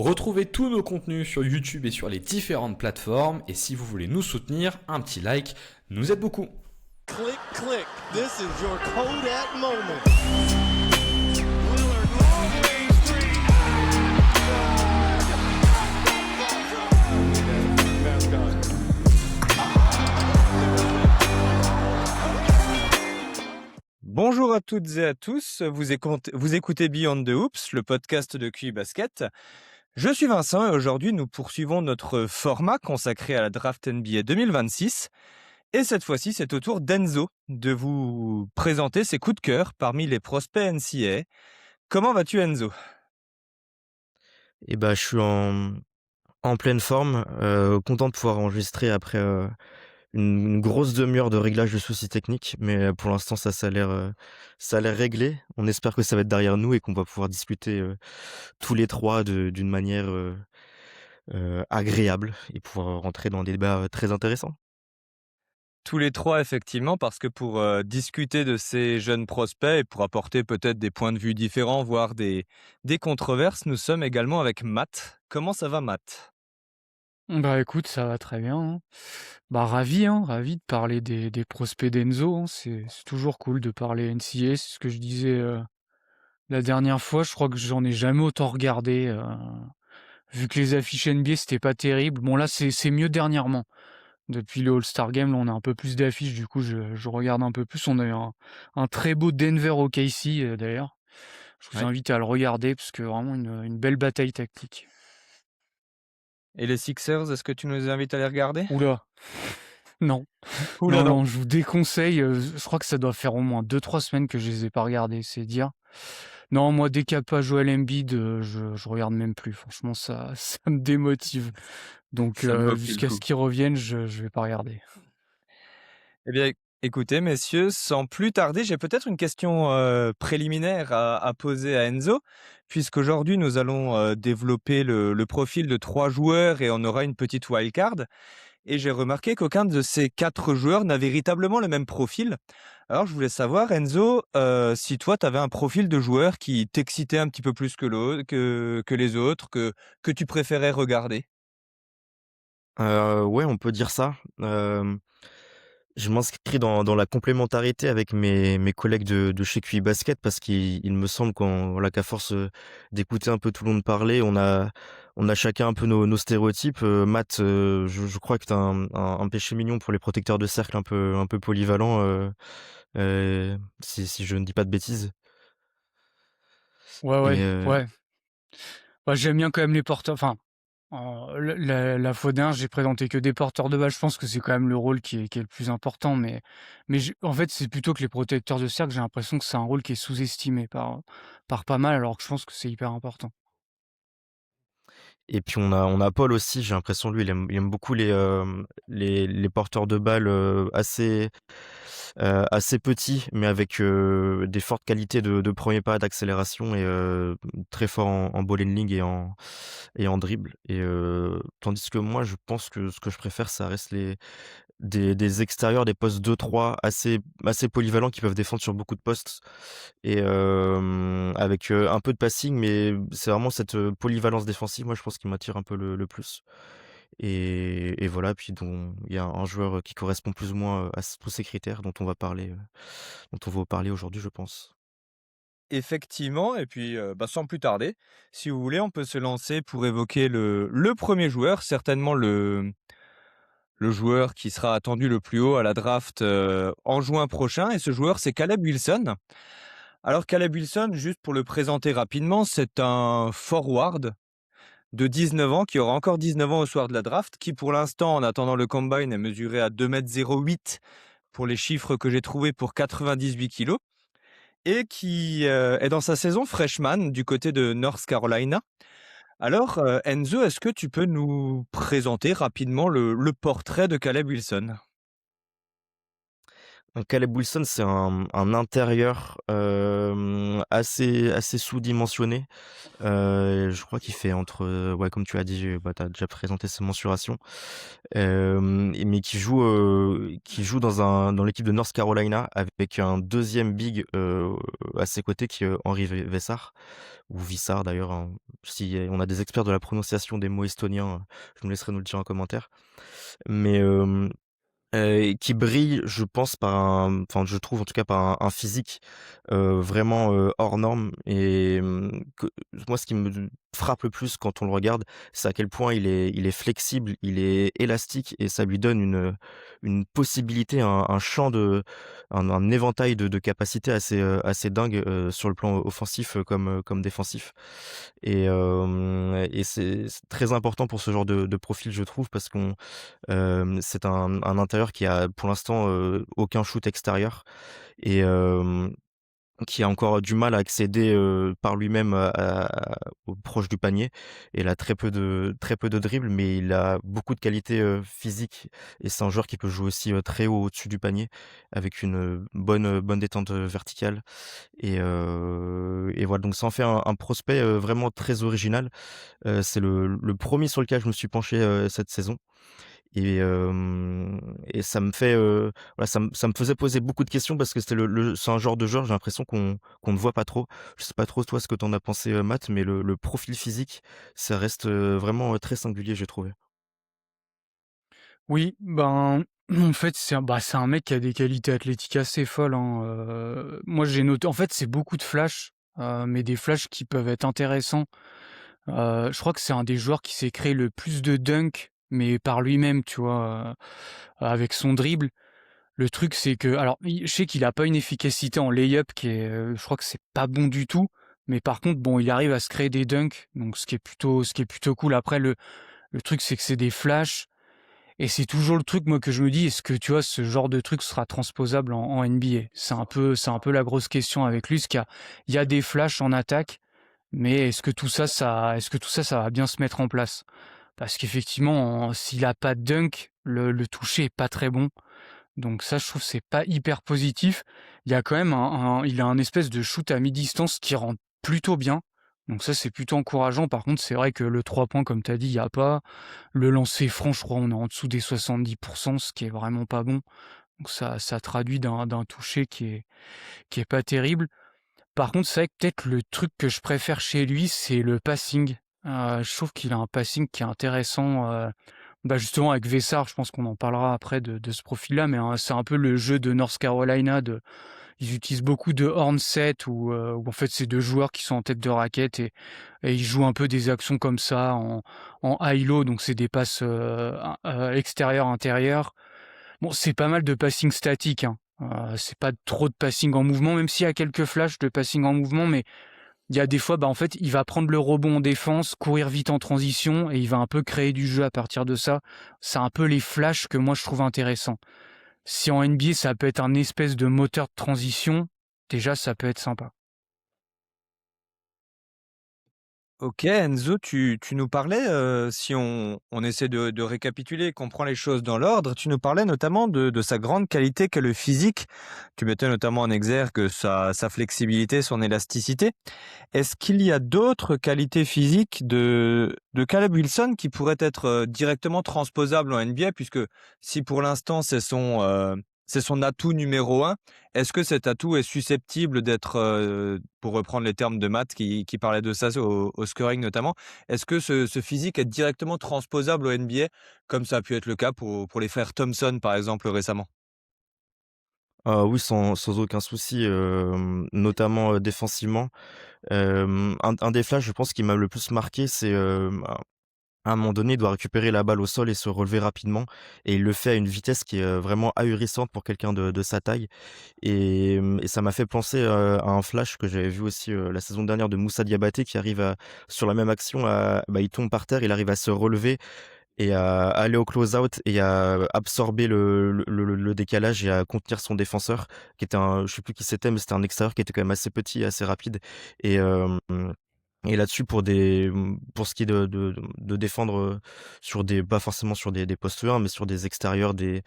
Retrouvez tous nos contenus sur YouTube et sur les différentes plateformes. Et si vous voulez nous soutenir, un petit like nous aide beaucoup. Click, click. This is your Kodak moment. Bonjour à toutes et à tous, vous écoutez Beyond the Hoops, le podcast de QI Basket. Je suis Vincent et aujourd'hui nous poursuivons notre format consacré à la draft NBA 2026. Et cette fois-ci, c'est au tour d'Enzo de vous présenter ses coups de cœur parmi les prospects NCAA. Comment vas-tu Enzo ? Je suis en pleine forme, content de pouvoir enregistrer après une grosse demi-heure de réglage de soucis techniques, mais pour l'instant ça a l'air réglé. On espère que ça va être derrière nous et qu'on va pouvoir discuter tous les trois d'une manière agréable et pouvoir rentrer dans des débats très intéressants. Tous les trois, effectivement, parce que pour discuter de ces jeunes prospects et pour apporter peut-être des points de vue différents, voire des controverses, nous sommes également avec Matt. Comment ça va, Matt ? Bah écoute, ça va très bien, hein. Ravi de parler des prospects d'Enzo, hein. C'est toujours cool de parler NCAA, c'est ce que je disais la dernière fois. Je crois que j'en ai jamais autant regardé, vu que les affiches NBA c'était pas terrible. Bon là c'est mieux dernièrement. Depuis le All-Star Game, là, on a un peu plus d'affiches, du coup je regarde un peu plus. On a eu un très beau Denver OKC d'ailleurs. Je vous Ouais. invite à le regarder parce que vraiment une belle bataille tactique. Et les Sixers, est-ce que tu nous invites à les regarder ? Oula, non. Oula, Non, je vous déconseille. Je crois que ça doit faire au moins 2-3 semaines que je les ai pas regardés, c'est dire. Non, moi, dès qu'il n'y a pas Joel Embiid, je regarde même plus. Franchement, ça me démotive. Donc, Ça me vaut plus le jusqu'à coup. ce qu'ils reviennent, je vais pas regarder. Eh bien, écoutez, messieurs, sans plus tarder, j'ai peut-être une question préliminaire à poser à Enzo, puisqu'aujourd'hui, nous allons développer le profil de 3 joueurs et on aura une petite wildcard. Et j'ai remarqué qu'aucun de ces 4 joueurs n'a véritablement le même profil. Alors, je voulais savoir, Enzo, si toi, tu avais un profil de joueur qui t'excitait un petit peu plus que les autres, que tu préférais regarder. Ouais, on peut dire ça. Je m'inscris dans la complémentarité avec mes collègues de chez QI Basket parce qu'il me semble qu'à force d'écouter un peu tout le monde parler, on a chacun un peu nos stéréotypes. Matt, je crois que tu as un péché mignon pour les protecteurs de cercle un peu polyvalent, si je ne dis pas de bêtises. Ouais, Et ouais. Bah, j'aime bien quand même les porteurs. Enfin, la fois dernière, j'ai présenté que des porteurs de balle. Je pense que c'est quand même le rôle qui est le plus important. Mais en fait, c'est plutôt que les protecteurs de cercle, j'ai l'impression que c'est un rôle qui est sous-estimé par pas mal, alors que je pense que c'est hyper important. Et puis on a Paul aussi, j'ai l'impression lui il aime beaucoup les porteurs de balles, assez petits, mais avec des fortes qualités de premier pas, d'accélération et très fort en ball handling et en dribble tandis que moi je pense que ce que je préfère ça reste des extérieurs, des postes 2-3 assez polyvalents qui peuvent défendre sur beaucoup de postes et avec un peu de passing, mais c'est vraiment cette polyvalence défensive, moi je pense qui m'attire un peu le plus et voilà. Puis il y a un joueur qui correspond plus ou moins à tous ces critères dont on va parler aujourd'hui, je pense. Effectivement, et puis sans plus tarder, si vous voulez, on peut se lancer pour évoquer le premier joueur, certainement le joueur qui sera attendu le plus haut à la draft en juin prochain. Et ce joueur, c'est Caleb Wilson. Alors Caleb Wilson, juste pour le présenter rapidement, c'est un forward de 19 ans, qui aura encore 19 ans au soir de la draft, qui pour l'instant, en attendant le combine, est mesuré à 2,08 m pour les chiffres que j'ai trouvés pour 98 kilos, et qui est dans sa saison freshman du côté de North Carolina. Alors, Enzo, est-ce que tu peux nous présenter rapidement le portrait de Caleb Wilson ? Caleb Wilson, c'est un intérieur, assez sous-dimensionné. Je crois qu'il fait entre, ouais, comme tu as dit, bah, tu as déjà présenté ses mensurations. Mais qui joue dans l'équipe de North Carolina avec un deuxième big, à ses côtés qui est Henri Vessar ou Vissar d'ailleurs, hein. Si on a des experts de la prononciation des mots estoniens, je me laisserai nous le dire en commentaire. Mais, qui brille, je pense, enfin, je trouve en tout cas par un physique, vraiment, hors norme et que moi, ce qui me frappe le plus quand on le regarde, c'est à quel point il est flexible, il est élastique et ça lui donne une possibilité, un champ un éventail de capacités assez dingue, sur le plan offensif, comme défensif et c'est très important pour ce genre de profil, je trouve, parce c'est un intérieur qui a pour l'instant, aucun shoot extérieur et qui a encore du mal à accéder, par lui-même au proche du panier. Il a très peu de dribbles, mais il a beaucoup de qualités, physiques et c'est un joueur qui peut jouer aussi, très haut au-dessus du panier avec une, bonne détente, verticale et voilà, donc ça en fait un prospect, vraiment très original. C'est le 1er sur lequel je me suis penché, cette saison et ça me fait, voilà, ça me faisait poser beaucoup de questions parce que c'était c'est un genre de joueur, j'ai l'impression qu'on ne voit pas trop. Je sais pas trop toi ce que tu en as pensé, Matt, mais le profil physique, ça reste, vraiment, très singulier, j'ai trouvé. Oui, ben, en fait, c'est un mec qui a des qualités athlétiques assez folles, hein, moi, j'ai noté en fait, c'est beaucoup de flash, mais des flashs qui peuvent être intéressants. Je crois que c'est un des joueurs qui s'est créé le plus de dunks, mais par lui-même, tu vois? Avec son dribble. Le truc, c'est que alors, je sais qu'il a pas une efficacité en lay-up qui est, je crois que c'est pas bon du tout, mais par contre, bon, il arrive à se créer des dunks, donc ce qui est plutôt cool. Après le truc, c'est que c'est des flashs et c'est toujours le truc, moi, que je me dis: «Est-ce que, tu vois, ce genre de truc sera transposable en NBA?» C'est un peu la grosse question avec lui, parce qu'il y a des flashs en attaque, mais est-ce que tout ça va bien se mettre en place? Parce qu'effectivement, s'il a pas de dunk, le toucher est pas très bon. Donc ça, je trouve, c'est pas hyper positif. Il y a quand même il a un espèce de shoot à mi-distance qui rentre plutôt bien. Donc ça, c'est plutôt encourageant. Par contre, c'est vrai que le 3 points, comme tu as dit, il y a pas. Le lancer franc, je crois, on est en dessous des 70%, ce qui est vraiment pas bon. Donc ça traduit d'un toucher qui est pas terrible. Par contre, c'est vrai que peut-être le truc que je préfère chez lui, c'est le passing. Je trouve qu'il a un passing qui est intéressant. Bah, justement avec Vessar, je pense qu'on en parlera après de ce profil-là, mais, c'est un peu le jeu de North Carolina ils utilisent beaucoup de horn set où en fait c'est 2 joueurs qui sont en tête de raquette et ils jouent un peu des actions comme ça en high-low, donc c'est des passes, extérieur-intérieur. Bon, c'est pas mal de passing statique, hein, c'est pas trop de passing en mouvement, même s'il y a quelques flashs de passing en mouvement, mais il y a des fois, bah, en fait, il va prendre le rebond en défense, courir vite en transition et il va un peu créer du jeu à partir de ça. C'est un peu les flashs que moi je trouve intéressants. Si en NBA ça peut être un espèce de moteur de transition, déjà ça peut être sympa. OK, Enzo, tu nous parlais, si on essaie de récapituler, qu'on prend les choses dans l'ordre, tu nous parlais notamment de sa grande qualité qu'est le physique. Tu mettais notamment en exergue sa flexibilité, son élasticité. Est-ce qu'il y a d'autres qualités physiques de Caleb Wilson qui pourraient être, directement transposables en NBA? Puisque si pour l'instant c'est son atout numéro un, est-ce que cet atout est susceptible d'être, pour reprendre les termes de Matt qui parlait de ça au scoring notamment, est-ce que ce physique est directement transposable au NBA comme ça a pu être le cas pour les frères Thompson par exemple récemment? Ah oui, sans aucun souci, notamment, défensivement. Un des flashs, je pense, qui m'a le plus marqué, c'est, à un moment donné, il doit récupérer la balle au sol et se relever rapidement et il le fait à une vitesse qui est, vraiment ahurissante pour quelqu'un de sa taille et ça m'a fait penser, à un flash que j'avais vu aussi, la saison dernière de Moussa Diabaté qui arrive sur la même action il tombe par terre, il arrive à se relever et à aller au close-out et à absorber le décalage et à contenir son défenseur qui était je sais plus qui c'était, mais c'était un extérieur qui était quand même assez petit et assez rapide et Et là-dessus pour ce qui est de défendre, sur des pas forcément sur des postes 1, mais sur des extérieurs, des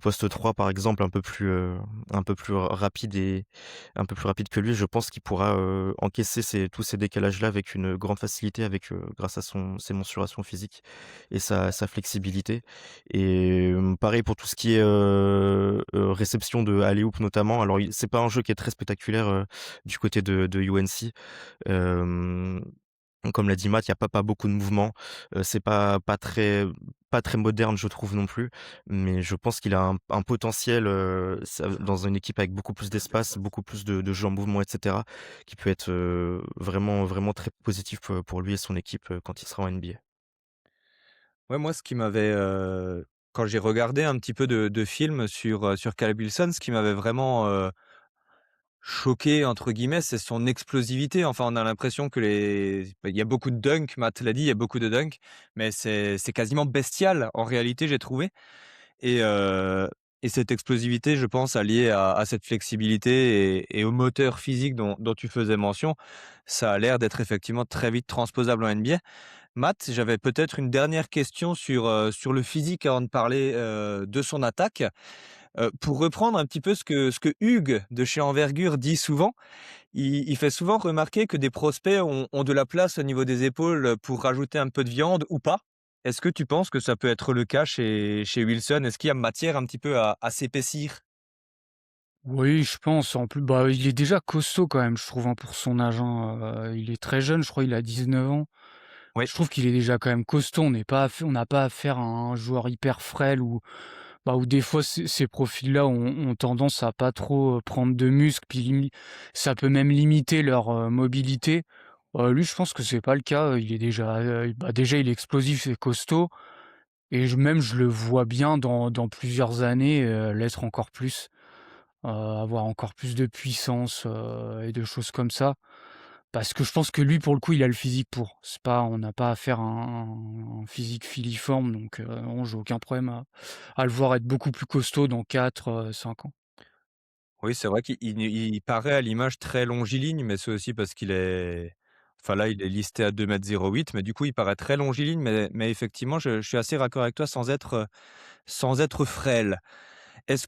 postes 3 par exemple, un peu plus rapides et un peu plus rapides que lui, je pense qu'il pourra, encaisser tous ces décalages-là avec une grande facilité grâce à ses mensurations physiques et sa flexibilité. Et pareil pour tout ce qui est, réception de alley-oop notamment. Alors c'est pas un jeu qui est très spectaculaire, du côté de UNC. Hem, Comme l'a dit Matt, il y a pas beaucoup de mouvements, c'est pas très moderne, je trouve non plus, mais je pense qu'il a un potentiel, ça dans une équipe avec beaucoup plus d'espace, beaucoup plus de jeux en mouvement et cetera, qui peut être, vraiment très positif, pour lui et son équipe, quand il sera en NBA. Ouais, moi, ce qui m'avait, quand j'ai regardé un petit peu de films sur Caleb Wilson, ce qui m'avait vraiment, «choqué» entre guillemets, c'est son explosivité. Enfin, on a l'impression que il y a beaucoup de dunks, Matt l'a dit, il y a beaucoup de dunks, mais c'est quasiment bestial en réalité, j'ai trouvé. Et cette explosivité, je pense, alliée à cette flexibilité et au moteur physique dont tu faisais mention, ça a l'air d'être effectivement très vite transposable en NBA. Matt, j'avais peut-être une dernière question sur le physique avant de parler, de son attaque. Pour reprendre un petit peu ce que Hugues de chez Envergure dit souvent, il fait souvent remarquer que des prospects ont de la place au niveau des épaules, pour rajouter un peu de viande ou pas. Est-ce que tu penses que ça peut être le cas chez Wilson? Est-ce qu'il y a matière un petit peu à s'épaissir? Oui, je pense. En plus, bah, il est déjà costaud quand même, je trouve, hein, pour son âge, hein. Il est très jeune, je crois, il a 19 ans. Oui. Je trouve qu'il est déjà quand même costaud. On n'a pas affaire à un joueur hyper frêle ou bah, ou des fois ces profils-là ont tendance à pas trop, prendre de muscle, puis ça peut même limiter leur, mobilité. Lui, je pense que c'est pas le cas, il est déjà, bah, déjà il est explosif et costaud et je le vois bien dans plusieurs années, l'être encore plus, avoir encore plus de puissance, et de choses comme ça. Parce que je pense que lui, pour le coup, il a le physique pour. On n'a pas affaire à un physique filiforme, donc non, j'ai aucun problème à le voir être beaucoup plus costaud dans 4, 5 ans. Oui, c'est vrai qu'il paraît à l'image très longiligne, mais c'est aussi parce qu'il est enfin là, il est listé à 2,08 m, mais du coup, il paraît très longiligne, mais effectivement, je suis assez raccord avec toi sans être frêle. Est-ce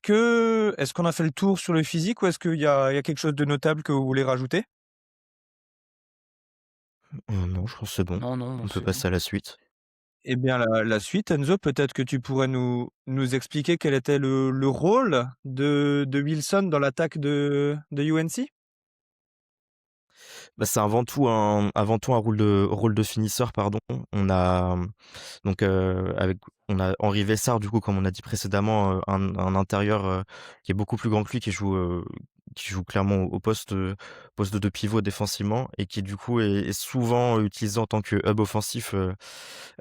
qu'on a fait le tour sur le physique ou est-ce qu'il y a quelque chose de notable que vous voulez rajouter? Non, je pense que c'est bon. Non, non, non, On peut c'est bon. passer à la suite. Eh bien, la suite, Enzo, peut-être que tu pourrais nous expliquer quel était le rôle de Wilson dans l'attaque de UNC? Bah, c'est avant tout un rôle de finisseur, pardon. On a, donc on a Henri Vessard, du coup, comme on a dit précédemment, un intérieur, qui est beaucoup plus grand que lui, qui joue clairement au poste de pivot défensivement et qui, du coup, est souvent utilisé en tant que hub offensif,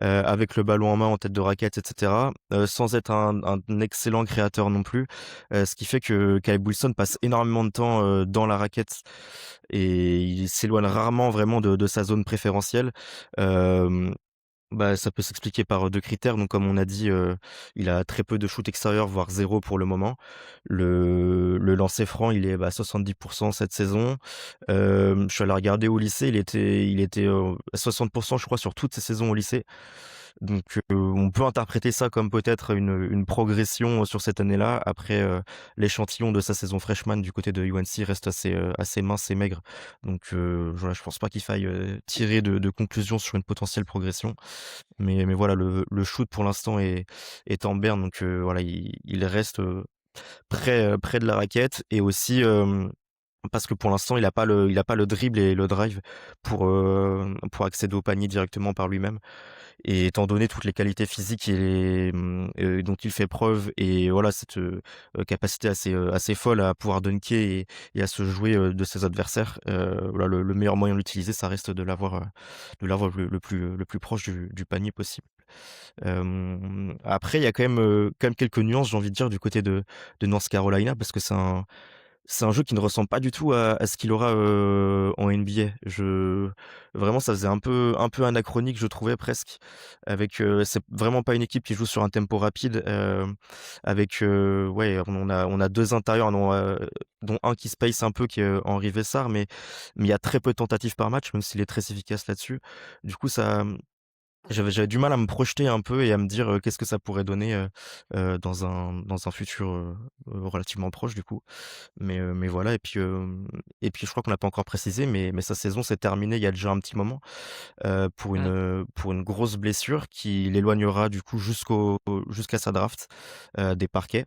avec le ballon en main, en tête de raquette et cetera, sans être un excellent créateur non plus. Ce qui fait que Caleb Wilson passe énormément de temps, dans la raquette et il s'éloigne rarement vraiment de sa zone préférentielle. Hem Bah, ça peut s'expliquer par, 2 critères. Donc comme on a dit, il a très peu de shoot extérieur, voire zéro pour le moment. Le lancer franc, il est, bah, 70 cette saison. Je suis allé regarder au lycée, il était, à 60 je crois sur toutes ses saisons au lycée. Donc on peut interpréter ça comme peut-être une progression sur cette année-là. Après, l'échantillon de sa saison freshman du côté de UNC reste assez mince et maigre. Donc voilà, je pense pas qu'il faille, tirer de conclusions sur une potentielle progression. Mais voilà, le shoot pour l'instant est en berne, donc voilà, il reste, près de la raquette et aussi, parce que pour l'instant, il a pas le dribble et le drive pour accéder au panier directement par lui-même. Et étant donné toutes les qualités physiques dont il fait preuve et voilà cette, capacité assez folle à pouvoir dunker et à se jouer, de ses adversaires, voilà le meilleur moyen de l'utiliser, ça reste de l'avoir le plus proche du panier possible. Après il y a quand même quelques nuances, j'ai envie de dire du côté de North Carolina parce que c'est un jeu qui ne ressemble pas du tout à ce qu'il aura, en NBA. Vraiment, ça faisait un peu anachronique, je trouvais presque, avec, c'est vraiment pas une équipe qui joue sur un tempo rapide, avec, ouais, on a 2 intérieurs, dont un qui space un peu, qui est, Henri Vessard, mais il y a très peu de tentatives par match, même s'il est très efficace là-dessus. Du coup, j'avais du mal à me projeter un peu et à me dire, qu'est-ce que ça pourrait donner, dans un futur, relativement proche du coup. Mais voilà et puis je crois qu'on n'a pas encore précisé, mais sa saison s'est terminée il y a déjà un petit moment, Mmh. pour une grosse blessure qui l'éloignera du coup jusqu'à sa draft, des parquets.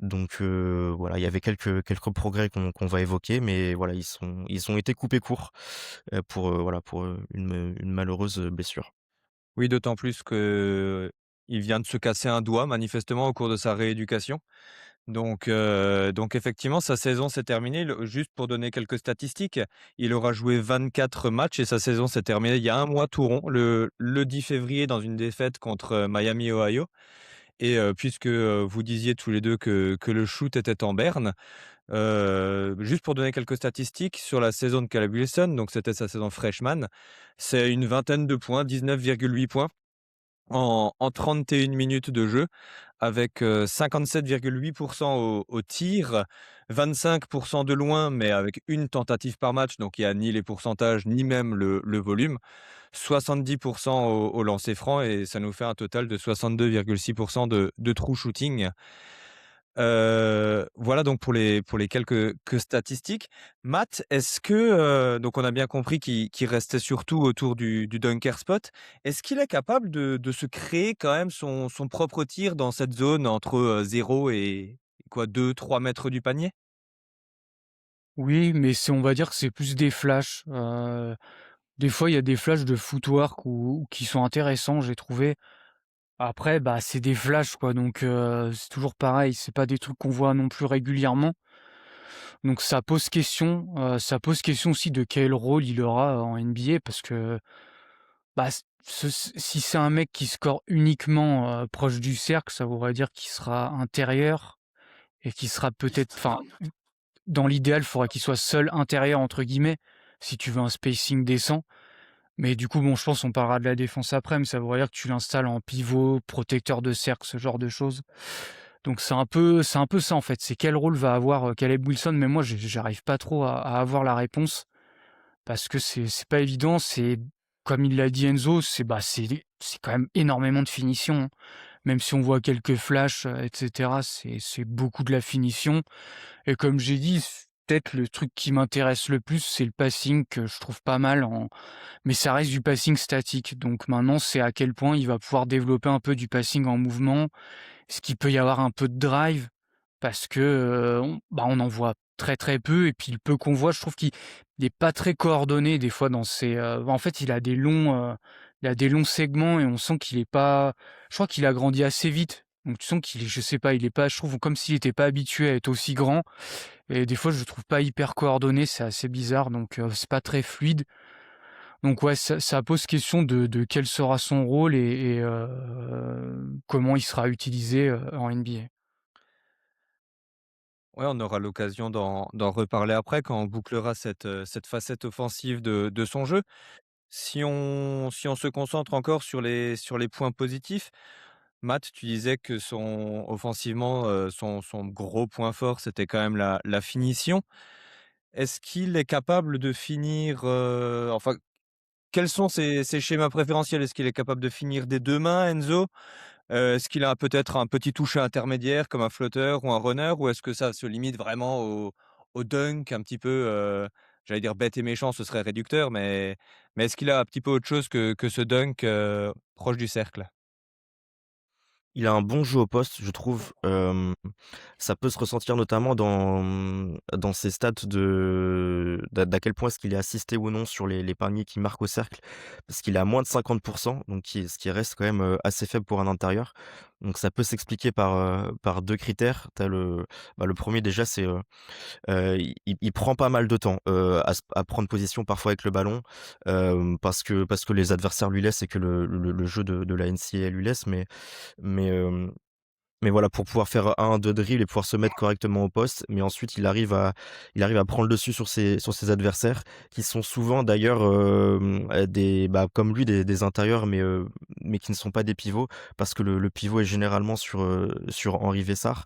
Donc voilà, il y avait quelques progrès qu'on va évoquer, mais voilà, ils ont été coupés court, pour une malheureuse blessure. Oui, d'autant plus que il vient de se casser un doigt manifestement au cours de sa rééducation. Donc effectivement, sa saison s'est terminée. Juste pour donner quelques statistiques, il aura joué 24 matchs et sa saison s'est terminée il y a un mois tout rond, le 10 février dans une défaite contre, Miami, Ohio. Et puisque, vous disiez tous les 2 que le shoot était en berne, juste pour donner quelques statistiques sur la saison de Caleb Wilson, donc c'était sa saison freshman, c'est une vingtaine de points, 19,8 points en 31 minutes de jeu avec, 57,8 au tir, 25 de loin, mais avec une tentative par match, donc il y a ni les pourcentages, ni même le volume. 70 au lancer franc et ça nous fait un total de 62,6 de true shooting. Voilà donc pour les quelques que statistiques. Matt, est-ce que, donc on a bien compris qu'il restait surtout autour du dunker spot. Est-ce qu'il est capable de se créer quand même son propre tir dans cette zone entre, 0 et quoi 2-3 mètres du panier? Oui, mais on va dire que c'est plus des flashs. Des fois, il y a des flashs de footwork ou qui sont intéressants, j'ai trouvé. Après, bah, c'est des flashs, quoi, donc c'est toujours pareil, c'est pas des trucs qu'on voit non plus régulièrement. Donc ça pose question aussi de quel rôle il aura en NBA parce que, bah, si c'est un mec qui score uniquement, proche du cercle, ça voudrait dire qu'il sera intérieur et qu'il sera peut-être enfin, dans l'idéal, il faudrait qu'il soit «seul intérieur» entre guillemets, si tu veux un spacing décent. Mais du coup, bon, je pense on parlera de la défense après, mais ça voudrait dire que tu l'installes en pivot, protecteur de cercle, ce genre de choses. Donc c'est un peu ça en fait, c'est quel rôle va avoir, Caleb Wilson? Mais moi j'arrive pas trop à avoir la réponse parce que c'est pas évident, c'est comme il l'a dit Enzo, c'est quand même énormément de finition, hein. Même si on voit quelques flashs, et cetera, c'est beaucoup de la finition et comme j'ai dit, peut-être le truc qui m'intéresse le plus, c'est le passing que je trouve pas mal en mais ça reste du passing statique. Donc maintenant, c'est à quel point il va pouvoir développer un peu du passing en mouvement. Est-ce qu'il peut y avoir un peu de drive? Parce que, on en voit très, très peu et puis le peu qu'on voit, je trouve qu'il est pas très coordonné des fois dans en fait, il a des longs segments et on sent qu'il est pas je crois qu'il a grandi assez vite. Donc tu sens qu'il est je sais pas, il est pas je trouve comme s'il était pas habitué à être aussi grand et des fois je le trouve pas hyper coordonné, c'est assez bizarre donc c'est pas très fluide. Donc ouais, ça pose question de quel sera son rôle comment il sera utilisé, en NBA. Ouais, on aura l'occasion d'en reparler après quand on bouclera cette facette offensive de son jeu. Si on se concentre encore sur les points positifs, Matt, tu disais que offensivement, son gros point fort, c'était quand même la finition. Est-ce qu'il est capable de finir, enfin, quels sont ses schémas préférentiels? Est-ce qu'il est capable de finir des 2 mains, Enzo? Est-ce qu'il a peut-être un petit toucher intermédiaire comme un flotteur ou un runner? Ou est-ce que ça se limite vraiment au dunk un petit peu, j'allais dire bête et méchant, ce serait réducteur, mais est-ce qu'il a un petit peu autre chose que ce dunk, proche du cercle? Il a un bon jeu au poste, je trouve, ça peut se ressentir notamment dans ses stats d'à quel point est-ce qu'il est assisté ou non sur les paniers qu'il marque au cercle. Parce qu'il est à moins de 50, donc ce qui reste quand même, assez faible pour un intérieur. Donc ça peut s'expliquer par 2 critères. Tu le 1er déjà, c'est, il prend pas mal de temps, à prendre position parfois avec le ballon, parce que les adversaires lui laissent et que le jeu de la NCAA lui laisse, mais Mais voilà, pour pouvoir faire 1-2 dribbles et pouvoir se mettre correctement au poste, mais ensuite il arrive à prendre le dessus sur ses adversaires qui sont souvent d'ailleurs, comme lui des intérieurs mais qui ne sont pas des pivots parce que le pivot est généralement sur Henri Vessard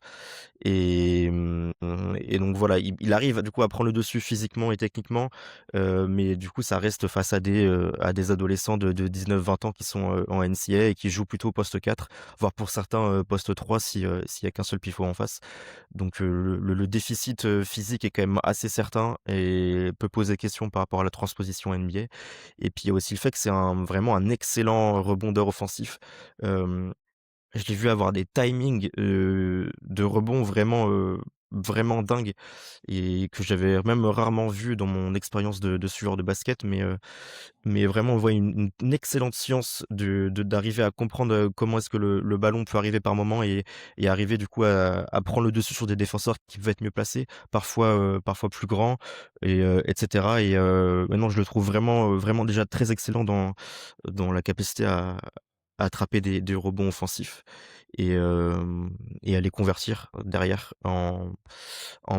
et donc voilà, il arrive du coup à prendre le dessus physiquement et techniquement, mais du coup ça reste face à des adolescents de 19-20 ans qui sont, en NCAA et qui jouent plutôt au poste 4 voire pour certains, poste 3 s'il y a qu'un seul pivot en face. Donc le déficit, physique est quand même assez certain et peut poser question par rapport à la transposition NBA et puis il y a aussi le fait que c'est vraiment un excellent rebondeur offensif. Hem je l'ai vu avoir des timings, de rebond vraiment dingues et que j'avais même rarement vu dans mon expérience de suiveur de basket, mais vraiment, on voit une excellente science d'arriver à comprendre, comment est-ce que le ballon peut arriver par moment et arriver du coup à prendre le dessus sur des défenseurs qui peuvent être mieux placés, parfois plus grands et cetera maintenant je le trouve vraiment déjà très excellent dans la capacité à attraper des rebonds offensifs et à les convertir derrière en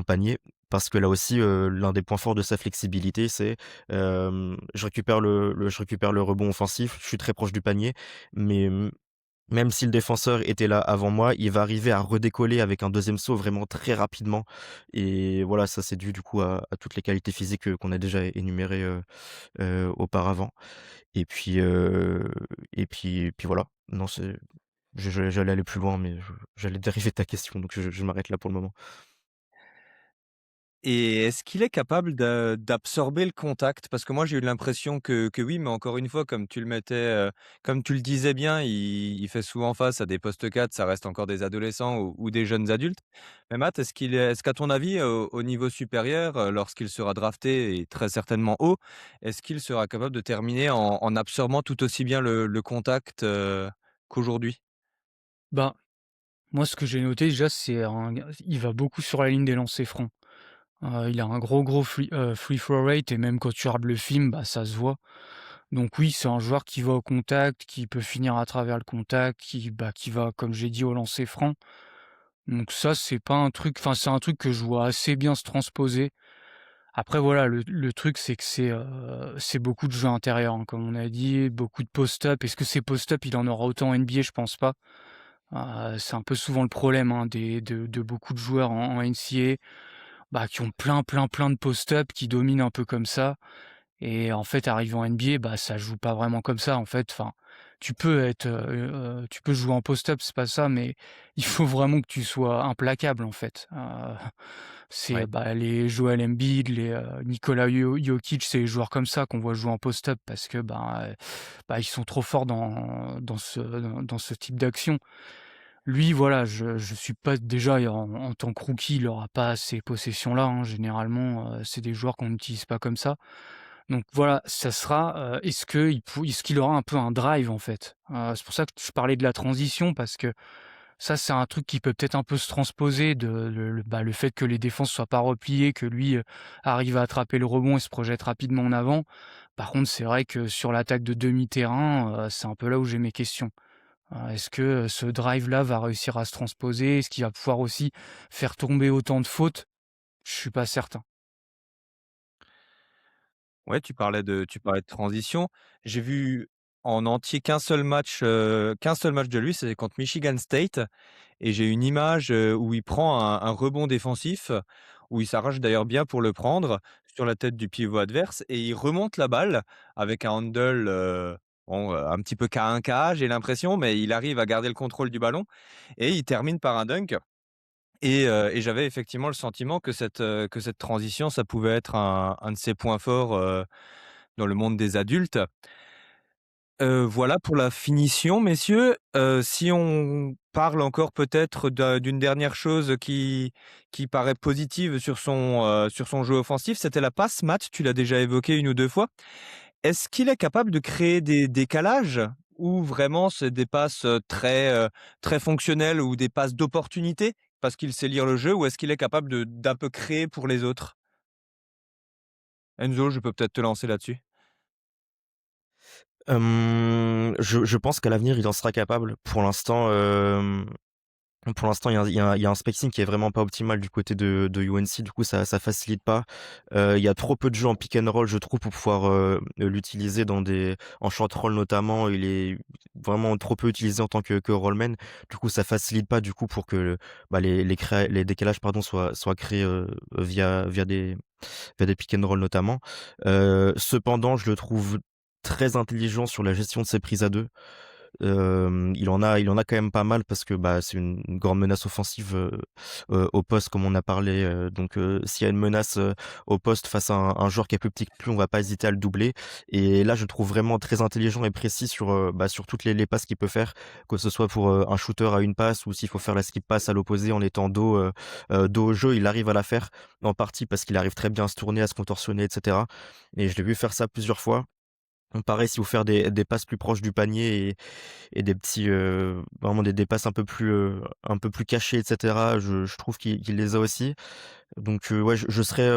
panier. Parce que là aussi, l'un des points forts de sa flexibilité, c'est, je récupère le rebond offensif, je suis très proche du panier, mais même si le défenseur était là avant moi, il va arriver à redécoller avec un deuxième saut vraiment très rapidement et voilà, ça c'est dû du coup à toutes les qualités physiques, qu'on a déjà énumérées, auparavant et puis voilà. Non, j'allais aller plus loin, mais j'allais dériver de ta question, donc je m'arrête là pour le moment. Et est-ce qu'il est capable d'absorber le contact? Parce que moi, j'ai eu l'impression que oui, mais encore une fois, comme tu le disais bien, il fait souvent face à des postes 4, ça reste encore des adolescents ou des jeunes adultes. Mais Matt, est-ce qu'à ton avis, au niveau supérieur, lorsqu'il sera drafté et très certainement haut, est-ce qu'il sera capable de terminer en absorbant tout aussi bien le contact, qu'aujourd'hui? Bah, moi, ce que j'ai noté déjà, il va beaucoup sur la ligne des lancers francs. Il a un gros free throw rate et même quand tu regardes le film, bah, ça se voit. Donc oui, c'est un joueur qui va au contact, qui peut finir à travers le contact, qui va, comme j'ai dit, au lancer franc. Donc ça, c'est pas un truc enfin, c'est un truc que je vois assez bien se transposer. Après voilà, le truc, c'est que c'est beaucoup de jeux intérieurs, hein, comme on a dit, beaucoup de post-up. Est-ce que ces post-up, il en aura autant en NBA? Je pense pas. C'est un peu souvent le problème, hein, de beaucoup de joueurs en NCAA, bah, qui ont plein de post-up, qui dominent un peu comme ça et en fait, arrivé en NBA, bah, ça joue pas vraiment comme ça, en fait. Enfin, tu peux jouer en post-up, c'est pas ça, mais il faut vraiment que tu sois implacable, en fait. Ouais. Bah, les Joel Embiid, Nikola Jokic, c'est les joueurs comme ça qu'on voit jouer en post-up parce que, bah, ils sont trop forts dans ce type d'action. Lui, voilà, je suis pas déjà en tant que rookie, il aura pas ces possessions-là, hein, généralement, c'est des joueurs qu'on n'utilise pas comme ça. Donc voilà, ça sera, est-ce qu'il aura un peu un drive, en fait? C'est pour ça que je parlais de la transition parce que ça, c'est un truc qui peut peut-être un peu se transposer le fait que les défenses soient pas repliées, que lui, arrive à attraper le rebond et se projette rapidement en avant. Par contre, c'est vrai que sur l'attaque de demi-terrain, c'est un peu là où j'ai mes questions. Est-ce que, ce drive-là va réussir à se transposer? Est-ce qu'il va pouvoir aussi faire tomber autant de fautes? Je suis pas certain. Ouais, tu parlais de transition. J'ai vu en entier qu'un seul match de lui, c'est contre Michigan State et j'ai une image, où il prend un rebond défensif, où il s'arrache d'ailleurs bien pour le prendre, sur la tête du pivot adverse et il remonte la balle avec un handle, un petit peu K1 j'ai l'impression, mais il arrive à garder le contrôle du ballon et il termine par un dunk et j'avais effectivement le sentiment que cette transition, ça pouvait être un de ses points forts, dans le monde des adultes. Voilà pour la finition, messieurs. Si on parle encore peut-être d'une dernière chose qui paraît positive sur son jeu offensif, c'était la passe. Matt, tu l'as déjà évoqué une ou 2 fois. Est-ce qu'il est capable de créer des décalages ou vraiment c'est des passes, très fonctionnelles ou des passes d'opportunité parce qu'il sait lire le jeu ou est-ce qu'il est capable d'un peu créer pour les autres? Enzo, je peux peut-être te lancer là-dessus. Je pense qu'à l'avenir, il en sera capable. Pour l'instant, Pour l'instant, il y a un spacing qui est vraiment pas optimal du côté de UNC, du coup ça facilite pas. Il y a trop peu de jeux en pick and roll, je trouve, pour pouvoir, l'utiliser en short roll notamment. Il est vraiment trop peu utilisé en tant que rollman. Du coup, ça facilite pas du coup pour que, bah, les décalages pardon soient créés, via des pick and roll notamment. Cependant, je le trouve très intelligent sur la gestion de ses prises à 2. Il en a quand même pas mal parce que, bah, c'est une grande menace offensive, au poste comme on a parlé, donc s'il y a une menace, au poste face à un joueur qui est plus petit que lui, on va pas hésiter à le doubler et là, je le trouve vraiment très intelligent et précis sur toutes les passes qu'il peut faire, que ce soit pour, un shooter à une passe ou s'il faut faire la skip pass à l'opposé en étant dos au jeu, il arrive à la faire, en partie parce qu'il arrive très bien à se tourner, à se contorsionner et cetera et je l'ai vu faire ça plusieurs fois. Pareil, s'il faut faire des passes plus proches du panier et des petits, vraiment des passes un peu plus cachées et cetera. Je trouve qu'il les a aussi. Donc, ouais, je serais,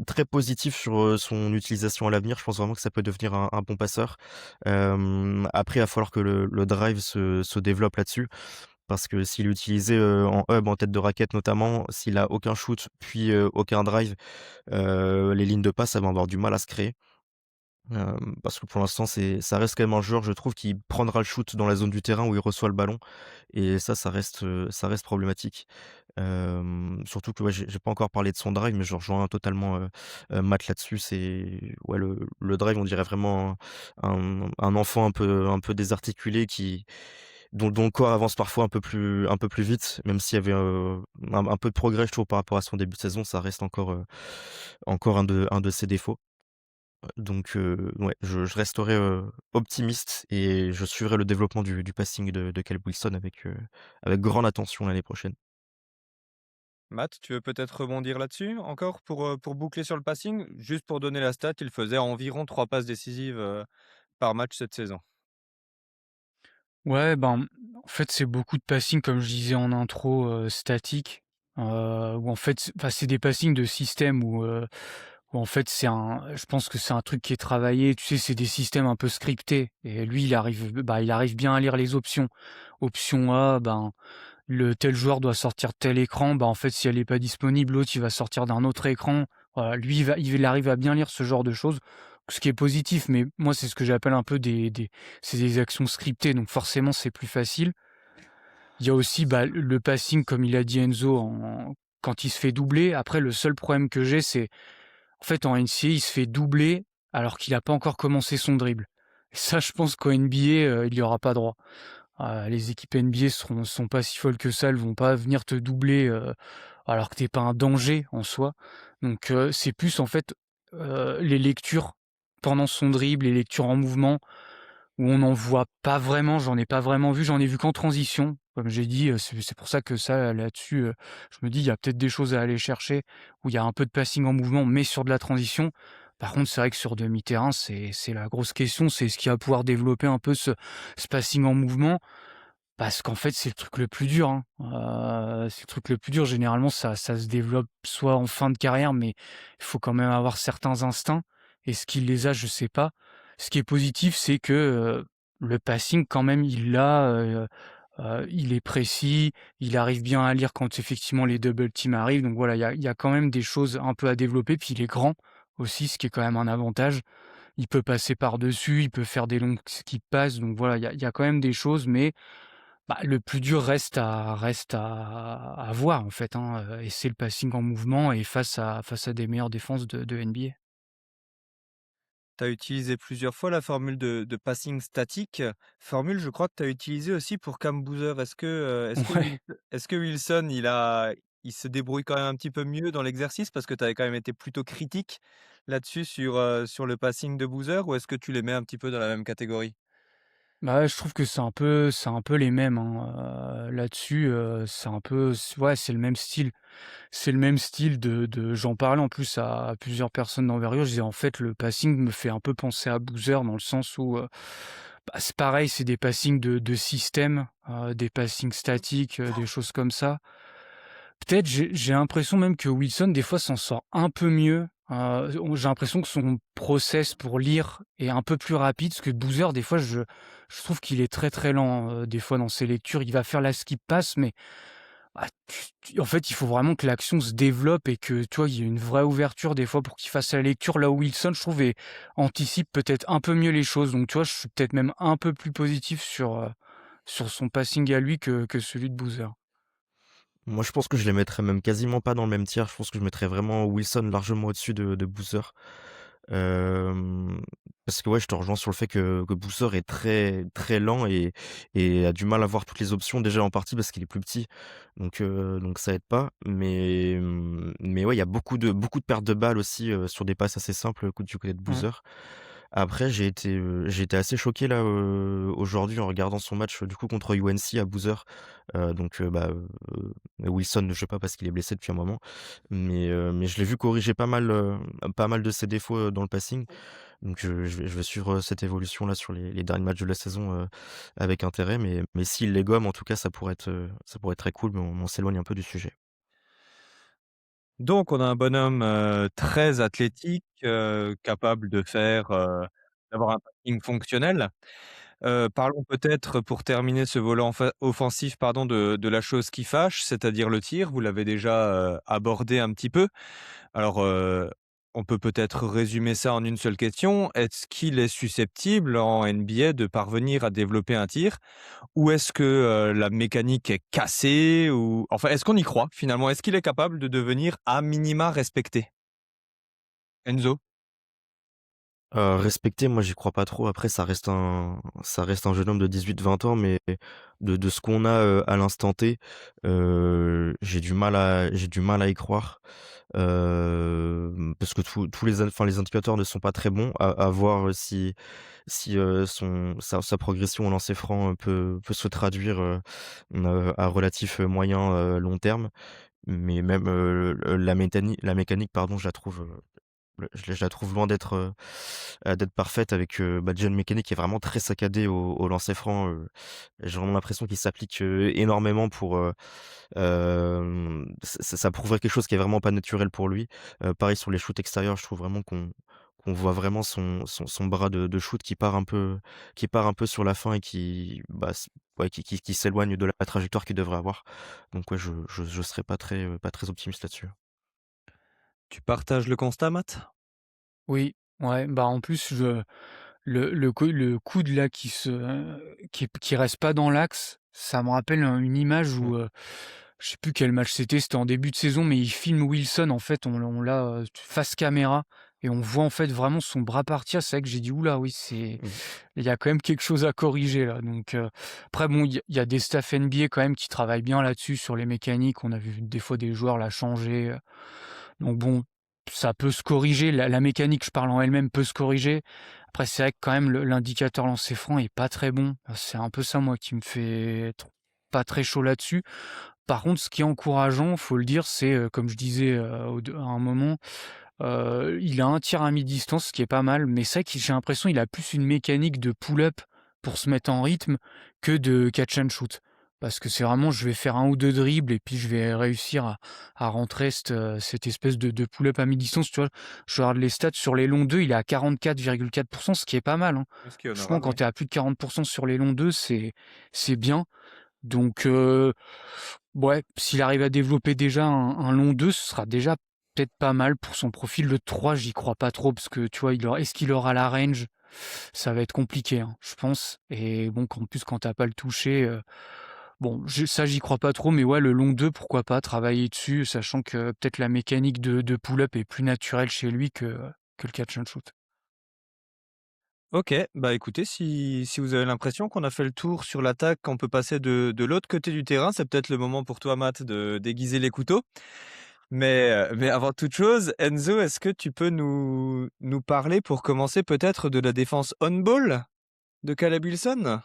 très positif sur, son utilisation à l'avenir. Je pense vraiment que ça peut devenir un bon passeur. Après, il va falloir que le drive se développe là-dessus parce que s'il est utilisé, en hub, en tête de raquette notamment, s'il a aucun shoot puis, aucun drive, les lignes de passe, ça va avoir du mal à se créer. Parce que pour l'instant, ça reste quand même un joueur, je trouve, qui prendra le shoot dans la zone du terrain où il reçoit le ballon et ça reste problématique. Surtout que, ouais, j'ai pas encore parlé de son drive, mais je rejoins totalement, Matt là-dessus. C'est ouais, le drive, on dirait vraiment un enfant un peu désarticulé dont le corps avance parfois un peu plus vite, même s'il y avait, un peu de progrès, je trouve, par rapport à son début de saison, ça reste encore un de ses défauts. Donc ouais, je resterai, optimiste et je suivrai le développement du passing de Caleb Wilson avec grande attention l'année prochaine. Matt, tu veux peut-être rebondir là-dessus encore pour boucler sur le passing? Juste pour donner la stat, il faisait environ 3 passes décisives, par match cette saison. Ouais, ben, en fait, c'est beaucoup de passing, comme je disais en intro, statique, où en fait, c'est des passings de système où en fait, je pense que c'est un truc qui est travaillé, tu sais, c'est des systèmes un peu scriptés et lui, il arrive bien à lire les options. Option A, ben, le tel joueur doit sortir tel écran, bah, en fait, si elle est pas disponible, l'autre, il va sortir d'un autre écran. Voilà, lui, il arrive à bien lire ce genre de choses, ce qui est positif, mais moi, c'est ce que j'appelle un peu c'est des actions scriptées, donc forcément, c'est plus facile. Il y a aussi, bah, le passing, comme il a dit Enzo, quand il se fait doubler. Après, le seul problème que j'ai, c'est, en fait, en NCAA, il se fait doubler alors qu'il a pas encore commencé son dribble. Et ça, je pense qu'en NBA, il y aura pas droit. Les équipes NBA sont pas si folles que ça, elles vont pas venir te doubler, alors que tu pas un danger en soi. Donc c'est plus en fait, les lectures pendant son dribble, les lectures en mouvement où on n'en voit pas vraiment, j'en ai pas vraiment vu, j'en ai vu qu'en transition. Comme j'ai dit, c'est pour ça que ça là-dessus, je me dis: «Il y a peut-être des choses à aller chercher», où il y a un peu de passing en mouvement, mais sur de la transition. Par contre, c'est vrai que sur demi-terrain, c'est la grosse question, c'est est-ce qu'il va pouvoir développer un peu ce passing en mouvement? Parce qu'en fait, c'est le truc le plus dur, hein. C'est le truc le plus dur. Généralement, ça se développe soit en fin de carrière, mais il faut quand même avoir certains instincts. Est-ce qu'il les a? Je sais pas. Ce qui est positif, c'est que, le passing quand même, il est précis, il arrive bien à lire quand effectivement les double teams arrivent. Donc voilà, il y a quand même des choses un peu à développer. Puis il est grand aussi, ce qui est quand même un avantage. Il peut passer par-dessus, il peut faire des longues qui passent. Donc voilà, il y a quand même des choses, mais bah, le plus dur reste à voir en fait, hein, et c'est le passing en mouvement et face à des meilleures défenses de NBA. Tu as utilisé plusieurs fois la formule de passing statique. Formule, je crois que tu as utilisé aussi pour Cam Boozer. Ouais. Est-ce que Wilson, il se débrouille quand même un petit peu mieux dans l'exercice parce que tu avais quand même été plutôt critique là-dessus sur le passing de Boozer ou est-ce que tu les mets un petit peu dans la même catégorie? Bah, ouais, je trouve que c'est un peu les mêmes, hein, là-dessus, c'est un peu ouais, c'est le même style. C'est le même style de j'en parlais en plus à plusieurs personnes d'envergure. Je disais: «En fait, le passing me fait un peu penser à Boozer dans le sens où, bah, c'est pareil, c'est des passings de système, des passings statiques, des choses comme ça». Peut-être j'ai l'impression même que Wilson, des fois, s'en sort un peu mieux. J'ai l'impression que son process pour lire est un peu plus rapide, parce que Boozer, des fois, je trouve qu'il est très, très lent, des fois dans ses lectures. Il va faire la skip pass, mais Ah, en fait, il faut vraiment que l'action se développe et que, tu vois, il y ait une vraie ouverture des fois pour qu'il fasse la lecture. Là où Wilson, je trouve, anticipe peut-être un peu mieux les choses. Donc, tu vois, je suis peut-être même un peu plus positif sur son passing à lui que celui de Boozer. Moi, je pense que je les mettrais même quasiment pas dans le même tiers. Je pense que je mettrais vraiment Wilson largement au-dessus de Boozer. Parce que ouais, je te rejoins sur le fait que Boozer est très, très lent et a du mal à voir toutes les options, déjà en partie parce qu'il est plus petit, donc ça aide pas. Mais ouais, il y a beaucoup de pertes de balles aussi, sur des passes assez simples, du côté de Mmh. Boozer. Après, j'ai été assez choqué là, aujourd'hui en regardant son match, du coup contre UNC à Boozer. Wilson ne joue pas parce qu'il est blessé depuis un moment, mais je l'ai vu corriger pas mal de ses défauts, dans le passing. Donc je vais suivre, cette évolution-là sur les derniers matchs de la saison, avec intérêt, mais s'il les gomme, en tout cas, ça pourrait être très cool, mais on s'éloigne un peu du sujet. Donc on a un bonhomme, très athlétique, capable de faire, d'avoir un passing fonctionnel. Parlons peut-être pour terminer ce volet offensif pardon de la chose qui fâche, c'est-à-dire le tir. Vous l'avez déjà, abordé un petit peu. Alors, on peut peut-être résumer ça en une seule question. Est-ce qu'il est susceptible en NBA de parvenir à développer un tir? Ou est-ce que, la mécanique est cassée? Ou enfin, est-ce qu'on y croit finalement? Est-ce qu'il est capable de devenir à minima respecté? Enzo? Respecter, moi, j'y crois pas trop. Après, ça reste un jeune homme de 18-20 ans, mais de ce qu'on a, à l'instant T, j'ai du mal à y croire. Parce que les indicateurs ne sont pas très bons. À voir, si sa progression au lancer franc, peut se traduire, à relatif, moyen, long terme. Mais même, la mécanique, pardon, je la trouve loin d'être parfaite avec, déjà une mécanique qui est vraiment très saccadée au lancer franc. J'ai vraiment l'impression qu'il s'applique, énormément pour, ça prouverait quelque chose qui est vraiment pas naturel pour lui. Pareil sur les shoots extérieurs, je trouve vraiment qu'on voit vraiment son bras de shoot qui part un peu sur la fin et qui s'éloigne de la trajectoire qu'il devrait avoir. Donc ouais, je serais pas très optimiste là-dessus. Tu partages le constat, Matt? Oui, ouais, bah, en plus, le coude là qui reste pas dans l'axe, ça me rappelle une image Mmh. où, je sais plus quel match c'était en début de saison, mais il filme Wilson en fait, on l'a, face caméra et on voit en fait vraiment son bras partir. C'est vrai que j'ai dit: «Ouh là, oui, Mmh. il y a quand même quelque chose à corriger là», donc après bon, il y a des staffs NBA quand même qui travaillent bien là-dessus sur les mécaniques. On a vu des fois des joueurs la changer, donc bon, ça peut se corriger. La mécanique, je parle en elle-même, peut se corriger. Après, c'est vrai que quand même l'indicateur lancer franc est pas très bon. C'est un peu ça moi qui me fait être pas très chaud là-dessus. Par contre, ce qui est encourageant, faut le dire, c'est, comme je disais, à un moment, il a un tir à mi-distance, ce qui est pas mal, mais c'est vrai que j'ai l'impression qu'il a plus une mécanique de pull-up pour se mettre en rythme que de catch and shoot. Parce que c'est vraiment, je vais faire un ou 2 dribbles et puis je vais réussir à rentrer cette espèce de pull-up à mi-distance, tu vois? Je regarde les stats sur les longs 2, il est à 44,4, ce qui est pas mal, hein. Est-ce qu'il est Franchement, honorable, quand oui. tu es à plus de 40 sur les longs 2, c'est bien. Donc ouais, s'il arrive à développer déjà un long 2, ce sera déjà peut-être pas mal pour son profil. Le 3, j'y crois pas trop parce que, tu vois, est-ce qu'il aura la range? Ça va être compliqué, hein, je pense, et bon, qu'en plus, quand tu pas le toucher, bon, ça, j'y crois pas trop, mais ouais, le long 2, pourquoi pas travailler dessus, sachant que peut-être la mécanique de pull-up est plus naturelle chez lui que le catch and shoot. OK, bah, écoutez, si vous avez l'impression qu'on a fait le tour sur l'attaque, qu'on peut passer de l'autre côté du terrain, c'est peut-être le moment pour toi, Matt, de déguiser les couteaux. Mais avant toute chose, Enzo, est-ce que tu peux nous parler, pour commencer, peut-être de la défense on-ball de Caleb Wilson?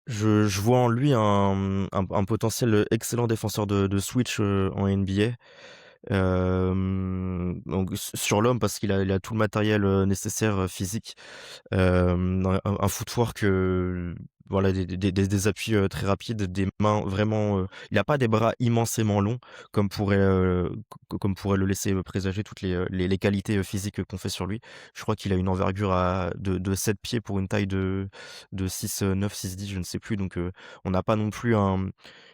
Je vois en lui un potentiel excellent défenseur de switch, en NBA. Donc sur l'homme parce qu'il a tout le matériel, nécessaire, physique, un footwork, voilà, des appuis, très rapides, des mains vraiment, il a pas des bras immensément longs comme pourrait le laisser, présager toutes les qualités, physiques, qu'on fait sur lui. Je crois qu'il a une envergure de 7 pieds pour une taille de 6'9", 6'10", je ne sais plus, donc on n'a pas non plus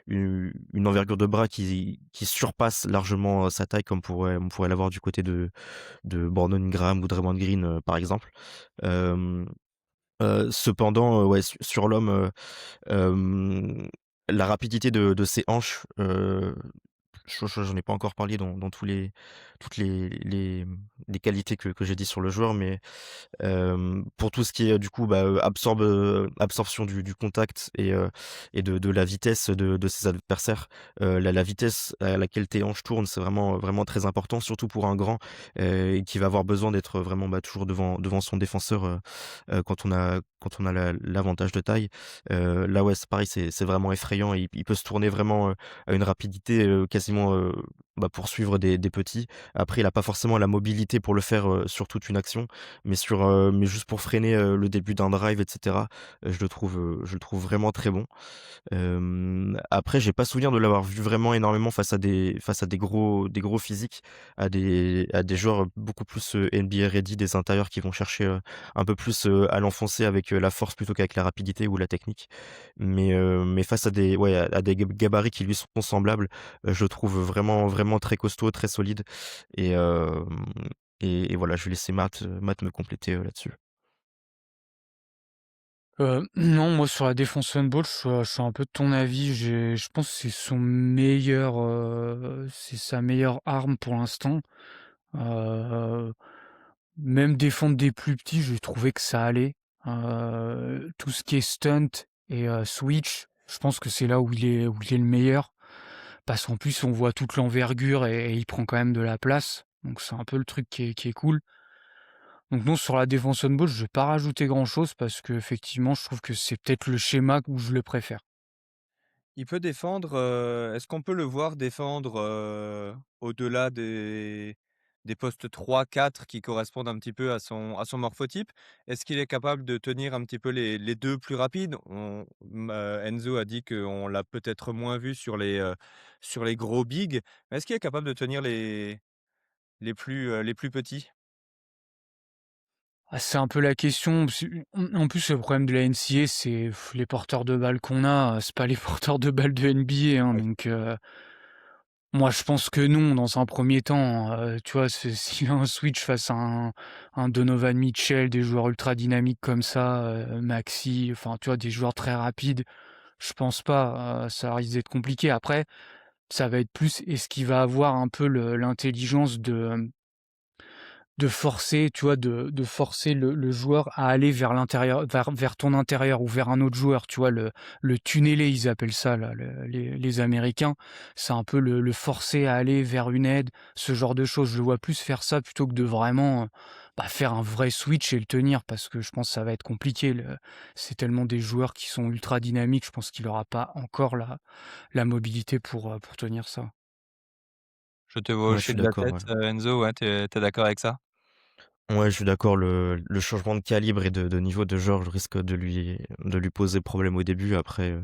une envergure de bras qui surpasse largement, sa taille comme on pourrait l'avoir du côté de Brandon Ingram ou Draymond Green, par exemple. Hem Cependant, ouais, sur l'homme, hem, la rapidité de ses hanches, j'en ai pas encore parlé dans toutes les qualités que j'ai dit sur le joueur, mais pour tout ce qui est du coup, bah, absorption du contact et de la vitesse de ses adversaires. La vitesse à laquelle tes hanches tournent, c'est vraiment très important, surtout pour un grand, et qui va avoir besoin d'être vraiment, bah, toujours devant son défenseur, quand on a l'avantage de taille. Là, ouais, c'est pareil, c'est vraiment effrayant. Il peut se tourner vraiment, à une rapidité, quasiment, bah, pour suivre des petits. Après, il a pas forcément la mobilité pour le faire, sur toute une action, mais juste pour freiner, le début d'un drive et cetera, je le trouve vraiment très bon. Après, j'ai pas souvenir de l'avoir vu vraiment énormément face à des gros physiques, à des joueurs beaucoup plus, NBA ready, des intérieurs qui vont chercher, un peu plus, à l'enfoncer avec, la force plutôt qu'avec la rapidité ou la technique. Mais face à des gabarits qui lui sont semblables, je le trouve vraiment très costaud, très solide et hem et voilà, je vais laisser Matt me compléter, là-dessus. Non, moi sur la défense handball, je suis un peu de ton avis. Je pense que c'est sa meilleure arme pour l'instant. Heu, Même défendre des plus petits, j'ai trouvé que ça allait. Tout ce qui est stunt et switch, je pense que c'est là où il est le meilleur. Parce qu'en plus, on voit toute l'envergure et il prend quand même de la place. Donc c'est un peu le truc qui est cool. Donc non, sur la défense on ball, je vais pas rajouter grand-chose parce qu'effectivement, je trouve que c'est peut-être le schéma où je le préfère. Il peut défendre, est-ce qu'on peut le voir défendre, au-delà des postes 3-4 qui correspondent un petit peu à son morphotype? Est-ce qu'il est capable de tenir un petit peu les 2 plus rapides? Enzo a dit qu'on l'a peut-être moins vu sur les gros bigs, mais est-ce qu'il est capable de tenir les plus petits? Ah, c'est un peu la question, en plus, le problème de la NCAA, c'est les porteurs de balles qu'on a, c'est pas les porteurs de balles de NBA, hein, Ouais. donc moi, je pense que non, dans un premier temps, tu vois? S'il y a un switch face à un Donovan Mitchell, des joueurs ultra dynamiques comme ça, Maxey, enfin, tu vois? Des joueurs très rapides, je pense pas, ça risque d'être compliqué. Après, ça va être plus, est-ce qu'il va avoir un peu l'intelligence de forcer, tu vois, de forcer le joueur à aller vers l'intérieur, vers ton intérieur ou vers un autre joueur, tu vois? Le tunneler, ils appellent ça là, les Américains. C'est un peu le forcer à aller vers une aide, ce genre de choses. Je le vois plus faire ça plutôt que de vraiment, bah, faire un vrai switch et le tenir parce que je pense que ça va être compliqué. C'est tellement des joueurs qui sont ultra dynamiques, je pense qu'il aura pas encore la mobilité pour tenir ça. Je te vois Ouais, je hocher suis de la d'accord, tête, ouais. Enzo, ouais, tu es d'accord avec ça? Ouais, je suis d'accord, le changement de calibre et de niveau de joueur risque de lui poser problème au début. Après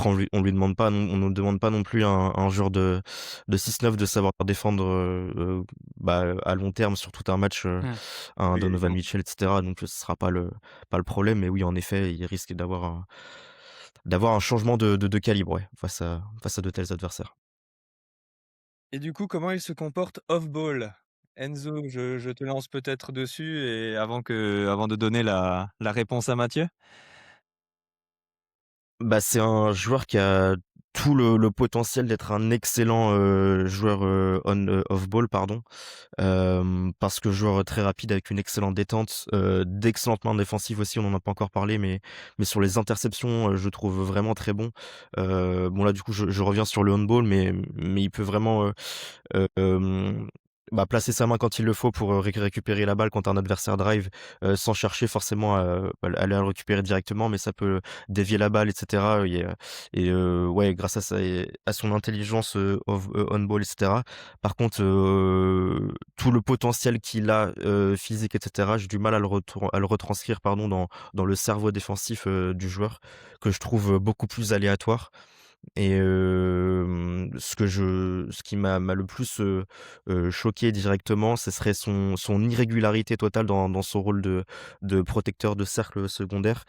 on lui demande pas non on nous demande pas non plus un joueur de 6'9" de savoir défendre, bah, à long terme sur tout un match, Mmh. un Oui, Donovan évidemment. Mitchell et cetera, donc ce sera pas le problème, mais oui, en effet, il risque d'avoir un changement de calibre, ouais, face à de tels adversaires. Et du coup, comment il se comporte off ball? Enzo, je te lance peut-être dessus et avant de donner la réponse à Mathieu? Bah, c'est un joueur qui a tout le potentiel d'être un excellent, joueur, off ball, pardon. Parce que joueur très rapide avec une excellente détente, d'excellentes mains défensives aussi, on en a pas encore parlé, mais sur les interceptions, je trouve vraiment très bon. Bon là, du coup, je reviens sur le handball, mais il peut vraiment, hem Bah, placer sa main quand il le faut pour, récupérer la balle quand un adversaire drive, sans chercher forcément à aller la récupérer directement, mais ça peut dévier la balle et cetera, ouais, grâce à son intelligence, on ball et cetera. Par contre, tout le potentiel qu'il a, physique et cetera, j'ai du mal à le retranscrire, pardon, dans le cerveau défensif, du joueur, que je trouve, beaucoup plus aléatoire. Et ce qui m'a le plus, choqué directement, ce serait son irrégularité totale dans son rôle de protecteur de cercle secondaire.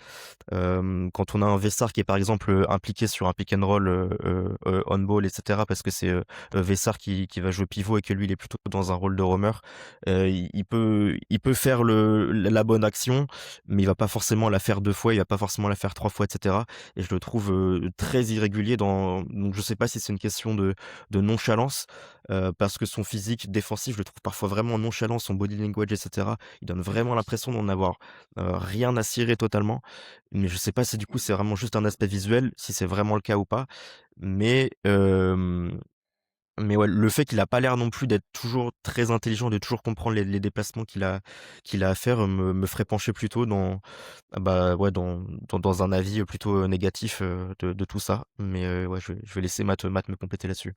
Quand on a un Vessar qui est par exemple, impliqué sur un pick and roll, on ball et cetera, parce que c'est, Vessar qui va jouer pivot et que lui il est plutôt dans un rôle de roamer, il peut faire la bonne action, mais il va pas forcément la faire 2 fois, il va pas forcément la faire 3 fois et cetera, et je le trouve, très irrégulier donc je sais pas si c'est une question de nonchalance, parce que son physique défensif, je le trouve parfois vraiment nonchalant, son body language et cetera. Il donne vraiment l'impression d'en avoir, rien à cirer totalement. Mais je sais pas si du coup c'est vraiment juste un aspect visuel, si c'est vraiment le cas ou pas. Mais, mais ouais, le fait qu'il a pas l'air non plus d'être toujours très intelligent, de toujours comprendre les déplacements qu'il a à faire, me ferait pencher plutôt bah, ouais, dans un avis, plutôt, négatif, de tout ça. Mais, ouais, je vais laisser Matt me compléter là-dessus.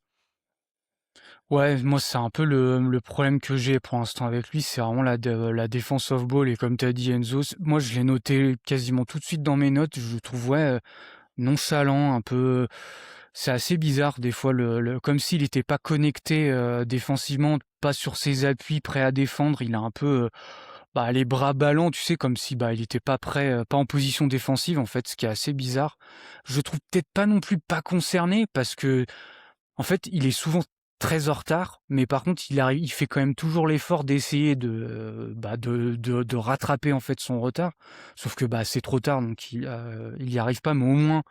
Ouais, moi, c'est un peu le problème que j'ai pour l'instant avec lui, c'est vraiment la défense off ball et comme tu as dit Enzo, moi je l'ai noté quasiment tout de suite dans mes notes, je le trouve, ouais, nonchalant, un peu c'est assez bizarre des fois le comme s'il était pas connecté, défensivement, pas sur ses appuis, prêt à défendre. Il a un peu, bah, les bras ballants, tu sais, comme si, bah, il était pas prêt, pas en position défensive, en fait, ce qui est assez bizarre. Je le trouve peut-être pas non plus pas concerné parce que en fait, il est souvent très en retard, mais par contre, il fait quand même toujours l'effort d'essayer bah, de rattraper, en fait, son retard. Sauf que, bah, c'est trop tard, donc il y arrive pas, mais au moins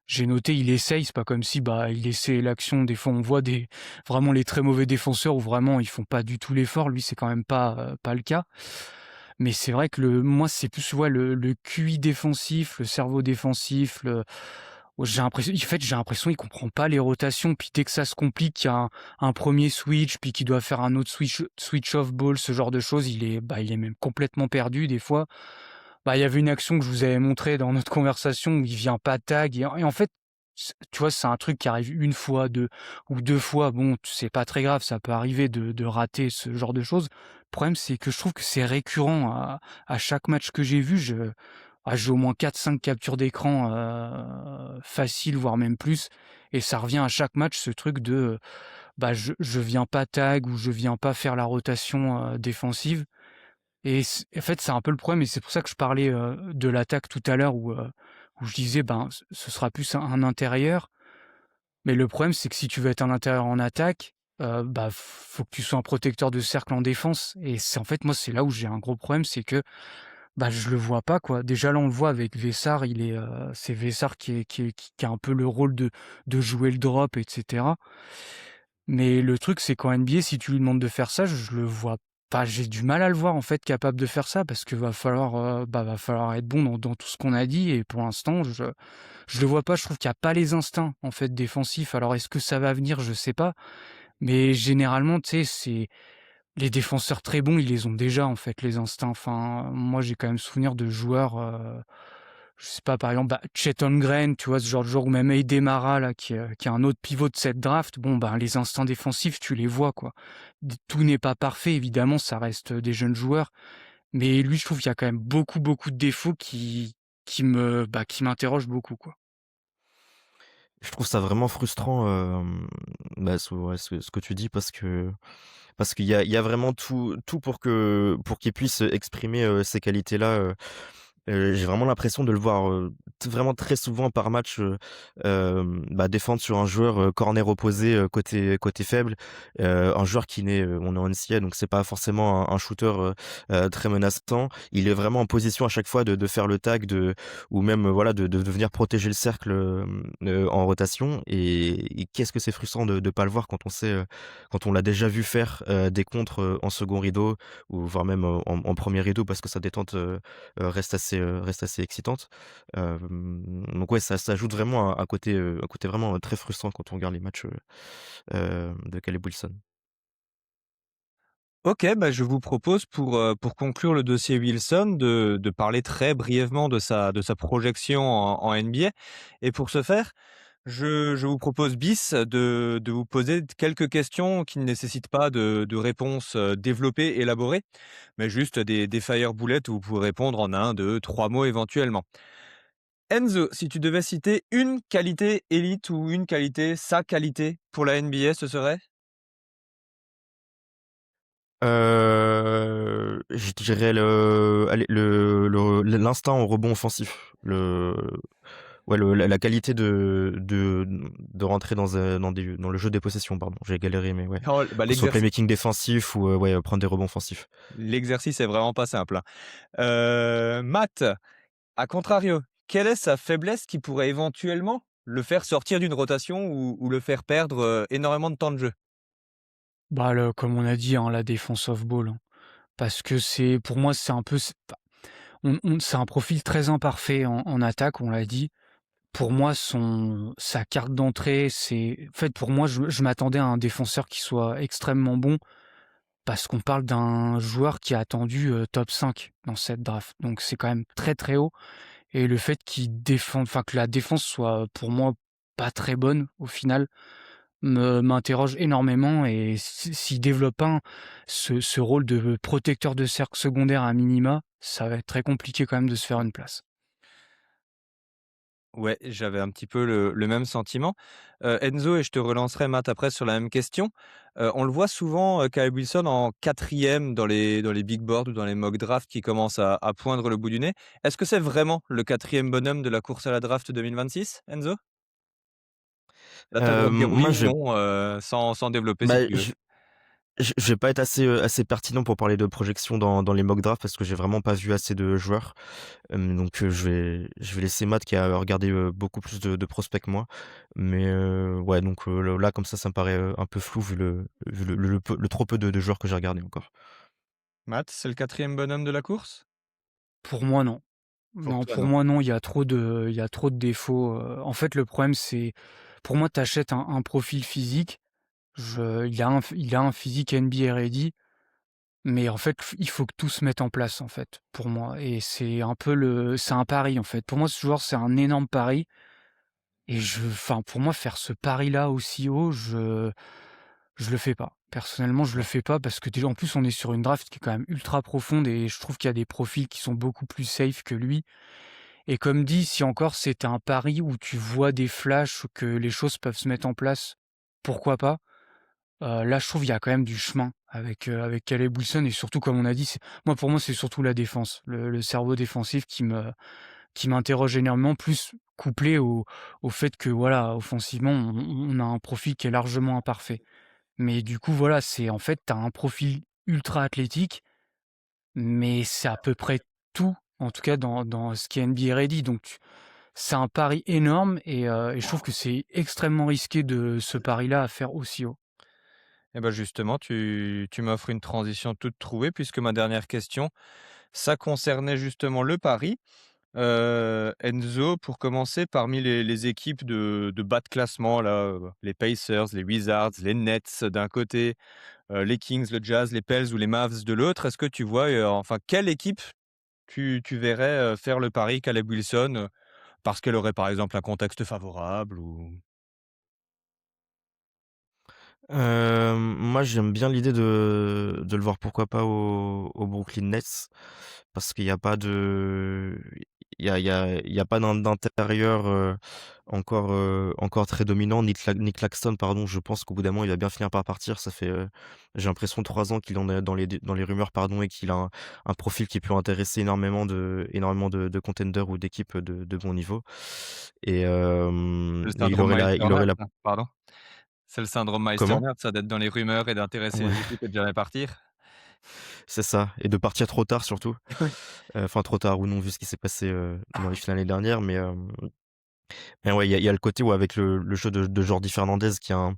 j'ai noté, il essaye, c'est pas comme si, bah, il essaie l'action. Des fois, on voit vraiment les très mauvais défenseurs où vraiment ils font pas du tout l'effort. Lui, c'est quand même pas le cas. Mais c'est vrai que moi, c'est plus, ouais, le QI défensif, le cerveau défensif, ouais, j'ai l'impression qu'il comprend pas les rotations. Puis dès que ça se complique, qu'il y a un premier switch, puis qu'il doit faire un autre switch off ball, ce genre de choses, il est même complètement perdu des fois. Bah, il y avait une action que je vous avais montrée dans notre conversation où il vient pas tag et en fait, tu vois, c'est un truc qui arrive une fois, 2 ou 2 fois. Bon, c'est pas très grave, ça peut arriver de rater ce genre de choses. Le problème, c'est que je trouve que c'est récurrent à chaque match que j'ai vu. J'ai au moins 4-5 captures d'écran, faciles, voire même plus et ça revient à chaque match ce truc de, bah, je viens pas tag ou je viens pas faire la rotation, défensive et en fait, c'est un peu le problème et c'est pour ça que je parlais, de l'attaque tout à l'heure où je disais, ben, ce sera plus un intérieur. Mais le problème, c'est que si tu veux être un intérieur en attaque, bah, faut que tu sois un protecteur de cercle en défense et c'est en fait, moi, c'est là où j'ai un gros problème, c'est que, bah, je le vois pas, quoi. Déjà, là, on le voit avec Vessar, c'est Vessar qui a un peu le rôle de jouer le drop et cetera. Mais le truc, c'est qu'en NBA, si tu lui demandes de faire ça, je le vois pas. J'ai du mal à le voir en fait capable de faire ça parce que va falloir être bon dans tout ce qu'on a dit et pour l'instant, je le vois pas. Je trouve qu'il y a pas les instincts en fait défensifs. Alors est-ce que ça va venir? Je sais pas. Mais généralement, tu sais, c'est les défenseurs très bons, ils les ont déjà en fait les instincts. Enfin, moi, j'ai quand même souvenir de joueurs, je sais pas, par exemple, bah, Chet Holmgren, tu vois, ce genre de joueur, ou même Aidé Mara, là, qui est un autre pivot de cette draft. Bon, bah, les instincts défensifs, tu les vois, quoi. Tout n'est pas parfait, évidemment, ça reste des jeunes joueurs. Mais lui, je trouve qu'il y a quand même beaucoup, beaucoup de défauts qui m'interrogent beaucoup, quoi. Je trouve ça vraiment frustrant, bah, ouais, ce que tu dis parce qu'il y a vraiment tout pour qu'il puisse exprimer, ces qualités-là, j'ai vraiment l'impression de le voir, vraiment très souvent par match, bah, défendre sur un joueur, corner opposé, côté faible, un joueur on est en NCAA donc c'est pas forcément un shooter, très menaçant. Il est vraiment en position à chaque fois de faire le tag ou même, voilà, de venir protéger le cercle, en rotation et qu'est-ce que c'est frustrant de pas le voir quand on l'a déjà vu faire, des contres, en second rideau ou voire même, en 1er rideau parce que sa détente, reste assez excitante. Donc ouais, ça ajoute vraiment un côté vraiment, très frustrant quand on regarde les matchs, de Caleb Wilson. Ok, bah, je vous propose pour conclure le dossier Wilson de parler très brièvement de sa projection en NBA. Et pour ce faire, je vous propose bis de vous poser quelques questions qui ne nécessitent pas de réponses développées, élaborées, mais juste des fire bullets où vous pouvez répondre en un, deux, trois mots éventuellement. Enzo, si tu devais citer une qualité élite ou une qualité, sa qualité pour la NBA, ce serait? Je dirais l'instinct au rebond offensif. Ouais, la qualité de rentrer dans le jeu des possessions, pardon. J'ai galéré, mais ouais. Oh, bah, Que ce soit l'exercice, playmaking défensif ou ouais, prendre des rebonds offensifs. l'exercice est vraiment pas simple, hein. Matt, à contrario, quelle est sa faiblesse qui pourrait éventuellement le faire sortir d'une rotation ou le faire perdre énormément de temps de jeu? Bah, comme on a dit, hein, la défense off-ball, hein. Parce que pour moi, c'est un peu, c'est un profil très imparfait en attaque, on l'a dit. Pour moi, sa carte d'entrée, en fait, pour moi, je m'attendais à un défenseur qui soit extrêmement bon, parce qu'on parle d'un joueur qui a attendu top 5 dans cette draft. Donc c'est quand même très très haut. Et le fait que la défense soit pour moi pas très bonne au final, m'interroge énormément. Et s'il développe pas ce rôle de protecteur de cercle secondaire à minima, ça va être très compliqué quand même de se faire une place. Ouais, j'avais un petit peu le même sentiment. Enzo, et je te relancerai Matt après sur la même question. On le voit souvent, Caleb Wilson en quatrième dans les big boards ou dans les mock drafts qui commencent à poindre le bout du nez. Est-ce que c'est vraiment le quatrième bonhomme de la course à la draft 2026, Enzo? Là, tu as le droit de dire oui Moi, ou non, sans développer si bah, tu veux. je vais pas être assez pertinent pour parler de projection dans les mock drafts parce que j'ai vraiment pas vu assez de joueurs. Donc je vais laisser Matt qui a regardé, beaucoup plus de prospects que moi. Mais ouais, donc là, comme ça me paraît, un peu flou vu le trop peu de joueurs que j'ai regardé encore. Matt, c'est le quatrième bonhomme de la course? Pour moi, non. Pour Non, toi, pour non. moi, non, il y a trop de défauts. En fait, le problème, c'est, pour moi, tu achètes un profil physique. Il a un physique NBA ready, mais en fait, il faut que tout se mette en place, en fait, pour moi. Et c'est un pari, en fait. Pour moi, ce joueur, c'est un énorme pari. Et enfin, pour moi, faire ce pari-là aussi haut, je le fais pas. Personnellement, je le fais pas parce que déjà, en plus, on est sur une draft qui est quand même ultra profonde et je trouve qu'il y a des profils qui sont beaucoup plus safe que lui. Et comme dit, si encore c'était un pari où tu vois des flashs, que les choses peuvent se mettre en place, pourquoi pas? Là, je trouve il y a quand même du chemin avec Caleb Wilson et surtout comme on a dit, pour moi, c'est surtout la défense, le cerveau défensif qui m'interroge énormément, plus couplé au fait que voilà, offensivement, on a un profil qui est largement imparfait. Mais du coup, voilà, c'est en fait, tu as un profil ultra athlétique, mais c'est à peu près tout, en tout cas dans ce qui est NBA ready. Donc c'est un pari énorme et je trouve que c'est extrêmement risqué de ce pari-là à faire aussi haut. Eh ben justement, tu m'offres une transition toute trouvée puisque ma dernière question, ça concernait justement le pari. Enzo, pour commencer, parmi les équipes de bas de classement, là, les Pacers, les Wizards, les Nets d'un côté, les Kings, le Jazz, les Pels ou les Mavs de l'autre, est-ce que tu vois, enfin, quelle équipe tu verrais faire le pari Caleb Wilson parce qu'elle aurait par exemple un contexte favorable ou... Moi, j'aime bien l'idée de le voir, pourquoi pas au Brooklyn Nets, parce qu'il y a pas de il y a pas d'intérieur, encore très dominant, ni Claxton, pardon. Je pense qu'au bout d'un moment, il va bien finir par partir. Ça fait, j'ai l'impression 3 ans qu'il en est dans les rumeurs, pardon, et qu'il a un profil qui peut intéresser énormément de contenders ou d'équipes de bon niveau. Et Le et syndrome Miles il Turner, aurait la ça, pardon? C'est le syndrome Miles comment? Turner, ça, d'être dans les rumeurs et d'intéresser Ouais. les équipes et de jamais partir? C'est ça, et de partir trop tard surtout. Oui. Enfin trop tard ou non, vu ce qui s'est passé, dans les finales l'année dernière, mais Et ouais, il y a le côté où avec le jeu de Jordi Fernandez qui est un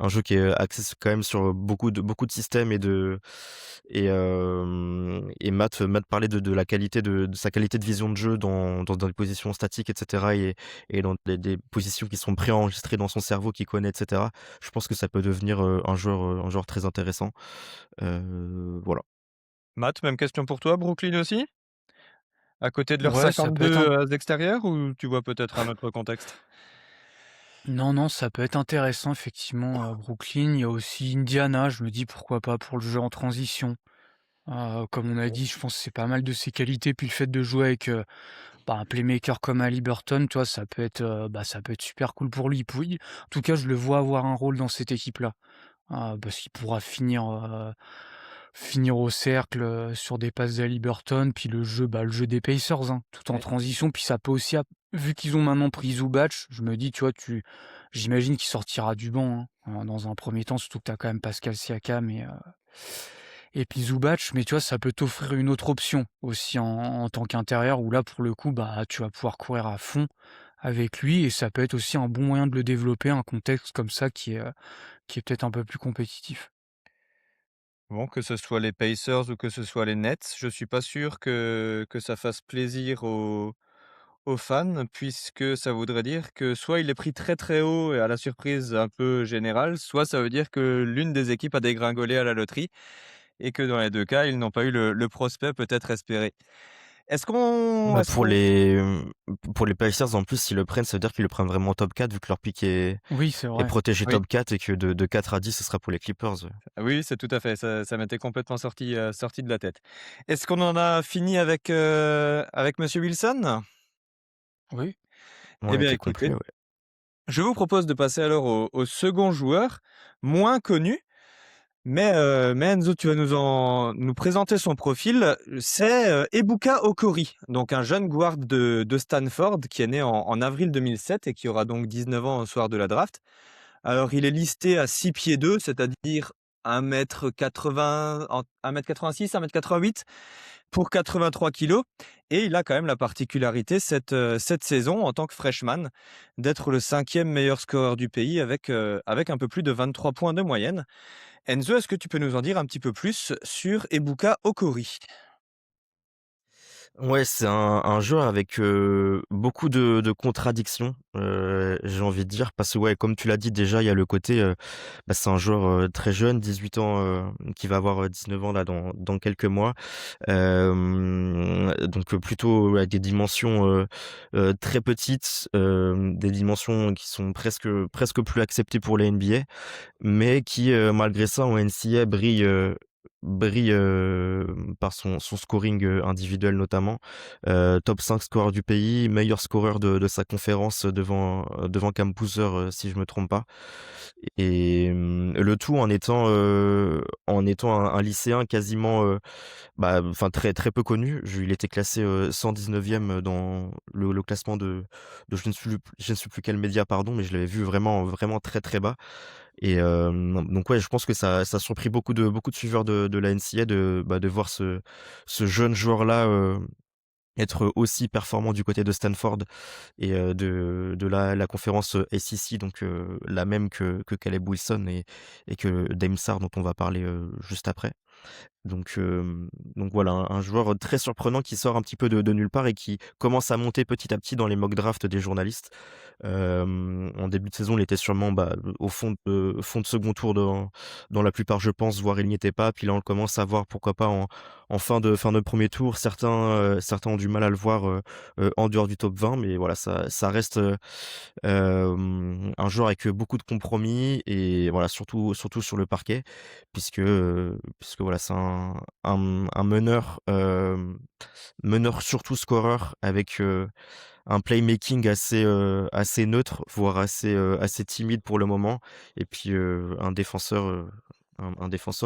jeu qui est axé quand même sur beaucoup de systèmes et Matt parlait de la qualité de sa qualité de vision de jeu dans des positions statiques, et cetera et dans des positions qui sont préenregistrées dans son cerveau, qu'il connaît, et cetera. Je pense que ça peut devenir, un joueur très intéressant. Voilà. Matt, même question pour toi, Brooklyn aussi? À côté de leurs Ouais, ça peut être 52 extérieurs ou tu vois peut-être un autre contexte? non, non, ça peut être intéressant effectivement, Brooklyn. Il y a aussi Indiana, je me dis pourquoi pas pour le jeu en transition. Comme on a dit, je pense que c'est pas mal de ses qualités, puis le fait de jouer avec, un playmaker comme Haliburton, tu vois, ça peut être super cool pour lui. En tout cas, je le vois avoir un rôle dans cette équipe-là, parce qu'il pourra finir au cercle, sur des passes d'Haliburton, puis le jeu des Pacers, hein, tout en Ouais. transition. Puis ça peut aussi vu qu'ils ont maintenant pris Zubac, je me dis, tu vois, j'imagine qu'il sortira du banc, hein, dans un premier temps, surtout que tu as quand même Pascal Siakam et puis Zubac, mais tu vois, ça peut t'offrir une autre option aussi en tant qu'intérieur où là, pour le coup, tu vas pouvoir courir à fond avec lui et ça peut être aussi un bon moyen de le développer, un contexte comme ça qui est peut-être un peu plus compétitif. Bon, que ce soit les Pacers ou que ce soit les Nets, je suis pas sûr que ça fasse plaisir aux fans, puisque ça voudrait dire que soit il est pris très, très haut et à la surprise un peu générale, soit ça veut dire que l'une des équipes a dégringolé à la loterie et que dans les 2 cas, ils n'ont pas eu le prospect peut-être espéré. Est-ce qu'on Bah, est-ce qu'on pour les Pacers, en plus, s'ils le prennent, ça veut dire qu'ils le prennent vraiment top 4 vu que leur pick Oui, c'est est vrai. protégé Oui, top 4 et que de 4 à 10, ce sera pour les Clippers. oui, c'est tout à fait, ça m'était complètement sorti de la tête. Est-ce qu'on en a fini avec monsieur Wilson? Oui. Eh Ouais, bien qui est écoutez, complet, ouais. je vous propose de passer alors au second joueur, moins connu, mais Enzo, tu vas nous présenter son profil. C'est, Ebuka Okori, donc un jeune guard de Stanford qui est né en avril 2007 et qui aura donc 19 ans au soir de la draft. Alors il est listé à 6 pieds 2, c'est-à-dire 1,80 m, 1,86 m, 1,88 m pour 83 kilos. Et il a quand même la particularité cette saison en tant que freshman d'être le 5e meilleur scoreur du pays avec un peu plus de 23 points de moyenne. Enzo, est-ce que tu peux nous en dire un petit peu plus sur Ebuka Okori? Ouais, c'est un joueur avec, beaucoup de contradictions, j'ai envie de dire parce que ouais, comme tu l'as dit déjà, il y a le côté, c'est un joueur, très jeune, 18 ans, qui va avoir, 19 ans là dans quelques mois. Donc, plutôt avec des dimensions, très petites, des dimensions qui sont presque plus acceptées pour les NBA, mais qui, malgré ça en NCAA brille par son scoring, individuel notamment. Top 5 scoreur du pays, meilleur scoreur de sa conférence devant Cam Boozer, si je me trompe pas et le tout en étant un lycéen quasiment, enfin très très peu connu. Il était classé, 119e dans le classement de je ne sais plus quel média, pardon, mais je l'avais vu vraiment vraiment très très bas et donc ouais, je pense que ça a surpris beaucoup de suiveurs de la NCAA de voir ce jeune joueur-là, être aussi performant du côté de Stanford et de la conférence, SEC, donc la même que Caleb Wilson et que Dame Sarr dont on va parler, juste après. Donc, voilà, un joueur très surprenant qui sort un petit peu de nulle part et qui commence à monter petit à petit dans les mock drafts des journalistes. En début de saison, il était sûrement, au fond de second tour dans la plupart, je pense, voire il n'y était pas. Puis là, on le commence à voir, pourquoi pas, en fin de premier tour. Certains ont du mal à le voir, en dehors du top 20, mais voilà, ça reste, un joueur avec beaucoup de compromis et voilà, surtout sur le parquet puisque voilà, c'est un meneur surtout scoreur avec, un playmaking assez neutre, voire assez timide pour le moment et puis, un défenseur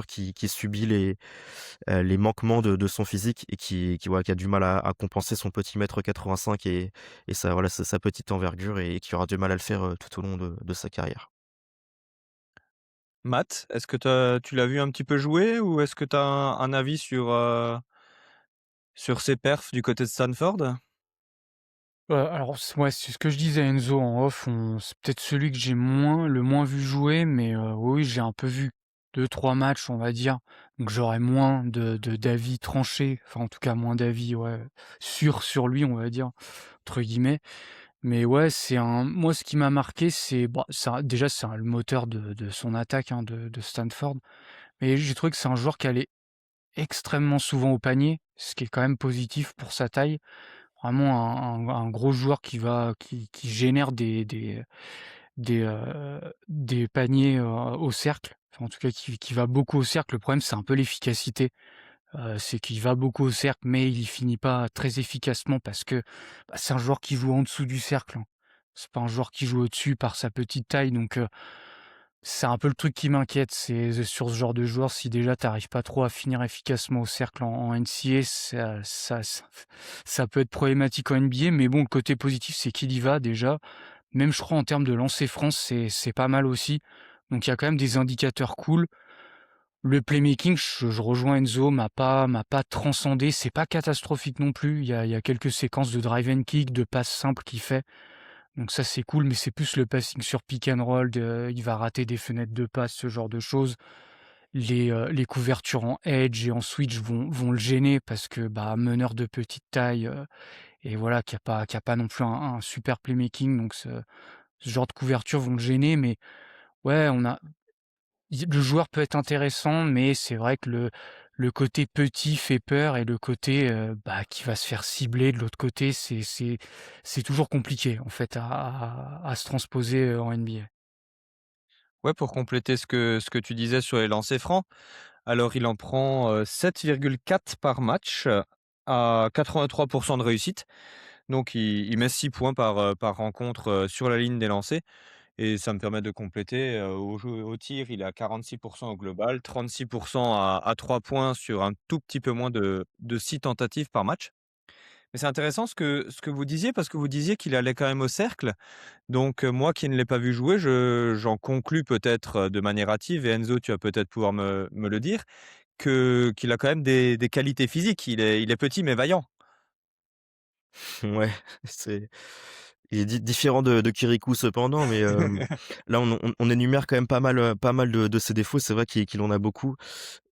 qui subit les manquements de son physique et qui a du mal à compenser son petit mètre 85 et sa petite envergure et qui aura du mal à le faire, tout au long de sa carrière. Matt, est-ce que tu l'as vu un petit peu jouer ou est-ce que tu as un avis sur ses perfs du côté de Stanford? Alors ouais, c'est ce que je disais à Enzo en off, c'est peut-être celui que j'ai le moins vu jouer, mais oui, j'ai un peu vu deux trois matchs, on va dire, donc j'aurais moins de d'avis tranchés, enfin, en tout cas, moins d'avis, ouais, sûrs sur lui, on va dire, entre guillemets. Mais ouais, moi, ce qui m'a marqué, c'est bah, déjà, le moteur de son attaque, hein, de Stanford, mais j'ai trouvé que c'est un joueur qui allait extrêmement souvent au panier, ce qui est quand même positif pour sa taille. Vraiment un gros joueur qui génère des paniers, au cercle, enfin, en tout cas qui va beaucoup au cercle. Le problème, c'est un peu l'efficacité, c'est qu'il va beaucoup au cercle, mais il y finit pas très efficacement parce que, bah, c'est un joueur qui joue en dessous du cercle, hein. C'est pas un joueur qui joue au-dessus par sa petite taille, donc c'est un peu le truc qui m'inquiète, c'est sur ce genre de joueur, si déjà tu arrives pas trop à finir efficacement au cercle en NCAA, ça peut être problématique en NBA, mais bon, le côté positif, c'est qu'il y va déjà. Même je crois en termes de lancer franc, c'est pas mal aussi. Donc il y a quand même des indicateurs cool. Le playmaking, je rejoins Enzo, m'a pas transcendé. C'est pas catastrophique non plus. Il y a quelques séquences de drive and kick, de passes simples qu'il fait. Donc ça, c'est cool, mais c'est plus le passing sur pick and roll. Il va rater des fenêtres de passe, ce genre de choses. Les couvertures en edge et en switch vont le gêner parce que bah, meneur de petite taille et voilà, qui a pas non plus un super playmaking. Donc ce genre de couverture vont le gêner. Mais ouais, le joueur peut être intéressant, mais c'est vrai que le côté petit fait peur et le côté bah, qui va se faire cibler de l'autre côté, c'est toujours compliqué en fait à se transposer en NBA. Ouais, pour compléter ce que tu disais sur les lancers francs, alors il en prend, 7,4 par match, à 83 de réussite. Donc il met 6 points par rencontre, sur la ligne des lancers et ça me permet de compléter, au tir, il est à 46 au global, 36 à 3 points sur un tout petit peu moins de 6 tentatives par match. Mais c'est intéressant ce que vous disiez, parce que vous disiez qu'il allait quand même au cercle. Donc, moi qui ne l'ai pas vu jouer, j'en conclus peut-être, de manière hâtive, et Enzo, tu vas peut-être pouvoir me le dire, qu'il a quand même des qualités physiques. Il est petit mais vaillant. Ouais, c'est il est différent de Kirikou cependant, mais là on énumère quand même pas mal de ses défauts. C'est vrai qu'il en a beaucoup,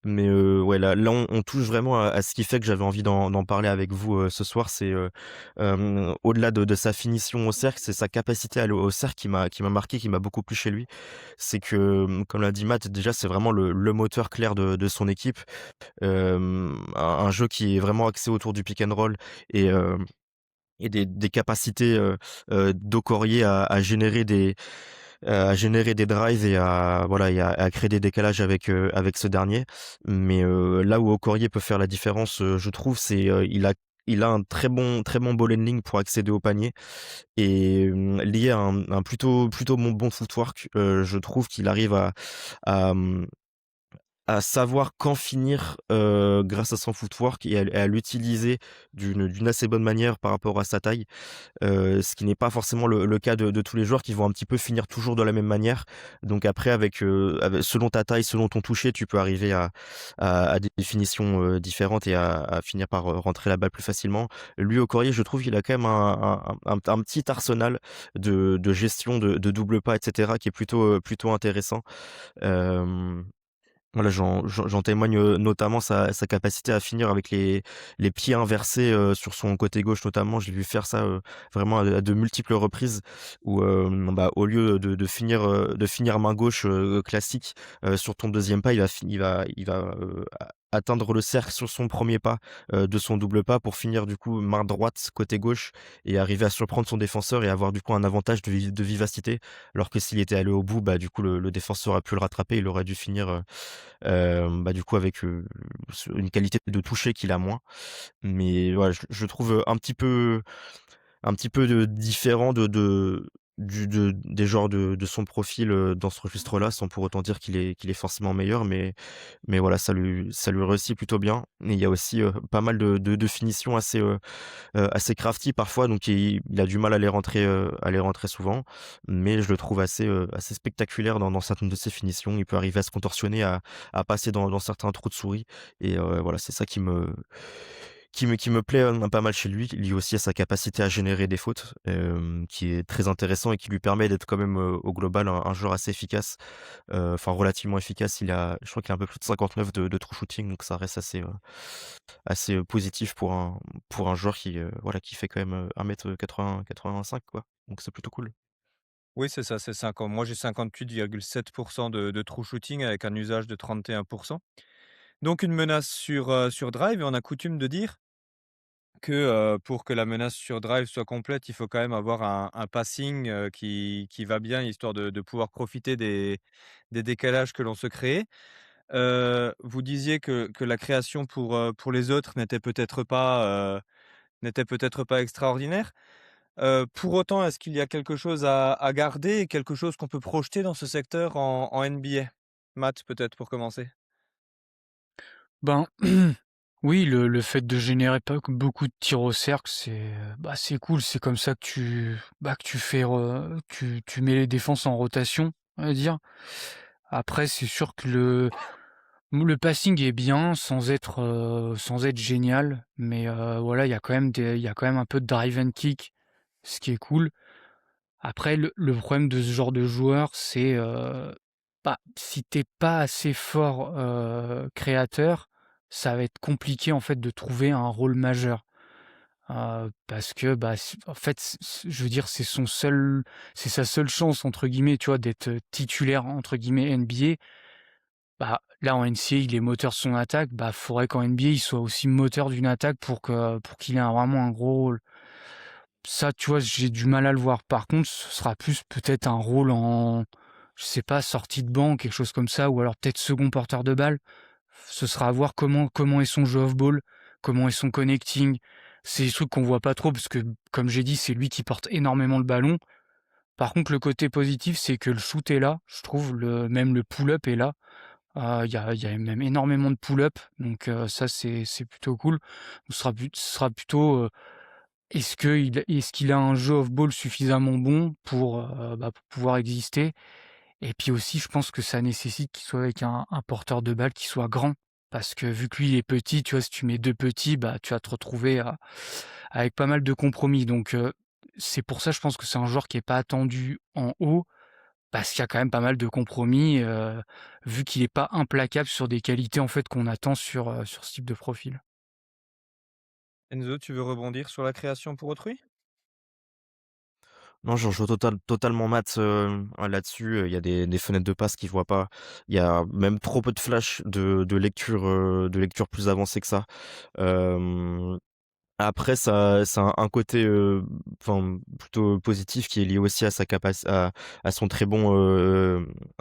mais ouais, là on touche vraiment à ce qui fait que j'avais envie d'en parler avec vous, ce soir. C'est, au-delà de sa finition au cercle, c'est sa capacité à aller au cercle qui m'a marqué, qui m'a beaucoup plu chez lui. C'est que, comme l'a dit Matt, déjà c'est vraiment le moteur clair de son équipe. Un jeu qui est vraiment axé autour du pick and roll et des capacités, d'Okorie à générer des drives et à voilà et à créer des décalages avec ce dernier. Mais là où Okorie peut faire la différence, je trouve, c'est, il a un très bon ball handling pour accéder au panier et lié à un plutôt bon footwork, je trouve qu'il arrive à, mmh à savoir quand finir, grâce à son footwork et à l'utiliser d'une assez bonne manière par rapport à sa taille, ce qui n'est pas forcément le cas de tous les joueurs qui vont un petit peu finir toujours de la même manière. Donc après selon ta taille, selon ton toucher, tu peux arriver à des finitions, différentes et à finir par, rentrer la balle plus facilement. Lui, Okorie, je trouve qu'il a quand même un petit arsenal de gestion de double pas et cetera qui est plutôt intéressant. Hem Voilà, j'en témoigne, notamment sa capacité à finir avec les pieds inversés, sur son côté gauche notamment. J'ai vu faire ça, vraiment à de multiples reprises où, bah, au lieu de finir main gauche, classique, sur ton deuxième pas, il va, atteindre le cercle sur son premier pas, de son double pas pour finir du coup main droite côté gauche et arriver à surprendre son défenseur et avoir du coup un avantage de vivacité. Alors que s'il était allé au bout, bah, du coup le défenseur a pu le rattraper, il aurait dû finir, bah, du coup avec, une qualité de toucher qu'il a moins. Mais voilà, je trouve, un petit peu différent des genres de son profil, dans ce registre-là, sans pour autant dire qu'il est forcément meilleur, mais voilà, ça lui réussit plutôt bien. Et il y a aussi, pas mal de finitions assez crafty parfois, donc il a du mal à les rentrer souvent, mais je le trouve assez spectaculaire dans certaines de ses finitions. Il peut arriver à se contorsionner, à passer dans certains trous de souris et voilà, c'est ça qui me plaît, pas mal chez lui, lié aussi à sa capacité à générer des fautes, qui est très intéressant et qui lui permet d'être quand même, au global un joueur assez efficace, enfin relativement efficace. Je crois qu'il a un peu plus de 59 de true shooting, donc ça reste assez, positif pour un joueur qui, voilà, qui fait quand même, 1 m 85 quoi, donc c'est plutôt cool. Oui, c'est ça, c'est 50. Moi, j'ai 58,7 de true shooting avec un usage de 31. Donc une menace sur drive et on a coutume de dire que, pour que la menace sur drive soit complète, il faut quand même avoir un passing, qui va bien, histoire de pouvoir profiter des décalages que l'on se crée. Vous disiez que la création pour les autres n'était peut-être pas extraordinaire. Pour autant, est-ce qu'il y a quelque chose à garder et quelque chose qu'on peut projeter dans ce secteur en NBA? Matt, peut-être pour commencer? Ben, oui, le fait de générer pas beaucoup de tirs au cercle, bah, c'est cool. C'est comme ça que tu fais tu mets les défenses en rotation, on va dire. Après, c'est sûr que le passing est bien sans être génial, mais voilà, il y a quand même un peu de drive and kick, ce qui est cool. Après le problème de ce genre de joueur, c'est, bah, si t'es pas assez fort, créateur, ça va être compliqué en fait de trouver un rôle majeur. Parce que, bah, en fait, je veux dire, c'est sa «seule chance» entre guillemets, tu vois, d'être, «titulaire» entre guillemets NBA. Bah, là en NCAA, il est moteur de son attaque, bah, faudrait qu'en NBA, il soit aussi moteur d'une attaque pour qu'il ait vraiment un gros rôle. Ça, tu vois, j'ai du mal à le voir. Par contre, ce sera plus peut-être un rôle en, je sais pas, sortie de banc, quelque chose comme ça, ou alors peut-être second porteur de balle. Ce sera à voir comment est son jeu off-ball, comment est son connecting. C'est des trucs qu'on voit pas trop parce que, comme j'ai dit, c'est lui qui porte énormément le ballon. Par contre, le côté positif, c'est que le shoot est là. Je trouve même le pull-up est là. Il y a même énormément de pull-up, donc ça, c'est plutôt cool. Ce sera plutôt est-ce qu'il a un jeu off-ball suffisamment bon pour pouvoir exister? Et puis aussi, je pense que ça nécessite qu'il soit avec un porteur de balle qui soit grand. Parce que vu que lui, il est petit, tu vois, si tu mets 2 petits, bah, tu vas te retrouver avec pas mal de compromis. Donc, c'est pour ça, je pense que c'est un joueur qui est pas attendu en haut, parce qu'il y a quand même pas mal de compromis, vu qu'il est pas implacable sur des qualités, en fait, qu'on attend sur ce type de profil. Enzo, tu veux rebondir sur la création pour autrui? Non, je rejoins totalement Matt, là-dessus, il y a des fenêtres de passe qu'il voit pas. Il y a même trop peu de flash de lecture plus avancée que ça. Hem Après ça a un côté, enfin, plutôt positif qui est lié aussi à sa capaci à son très bon,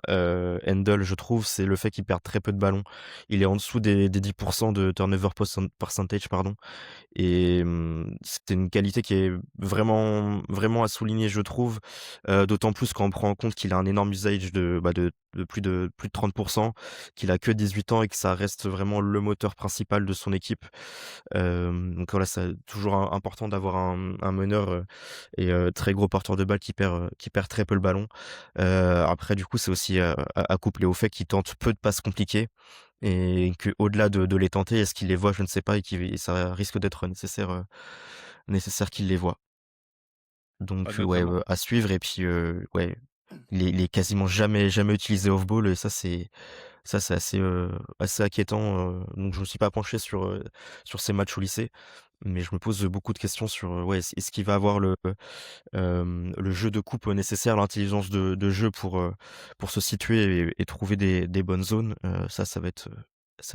handle, je trouve, c'est le fait qu'il perd très peu de ballons. Il est en dessous des 10 de turnover percentage, pardon. Et c'est une qualité qui est vraiment vraiment à souligner, je trouve, d'autant plus quand on prend en compte qu'il a un énorme usage de plus de 30, qu'il a que 18 ans et que ça reste vraiment le moteur principal de son équipe. Donc voilà, c'est toujours important d'avoir un meneur, et très gros porteur de balle qui perd très peu le ballon. Après du coup, c'est aussi, à coupler au fait qu'il tente peu de passes compliquées et qu'au-delà de les tenter, est-ce qu'il les voit? Je ne sais pas, et ça risque d'être nécessaire qu'il les voit. Bah, Donc ouais, notamment. à suivre. Et puis, ouais, il est quasiment jamais utilisé off ball, et ça c'est assez inquiétant, donc je me suis pas penché sur ses matchs au lycée, mais je me pose beaucoup de questions sur, ouais, est-ce qu'il va avoir le jeu de coupe nécessaire, l'intelligence de jeu pour se situer et trouver des bonnes zones? Ça va être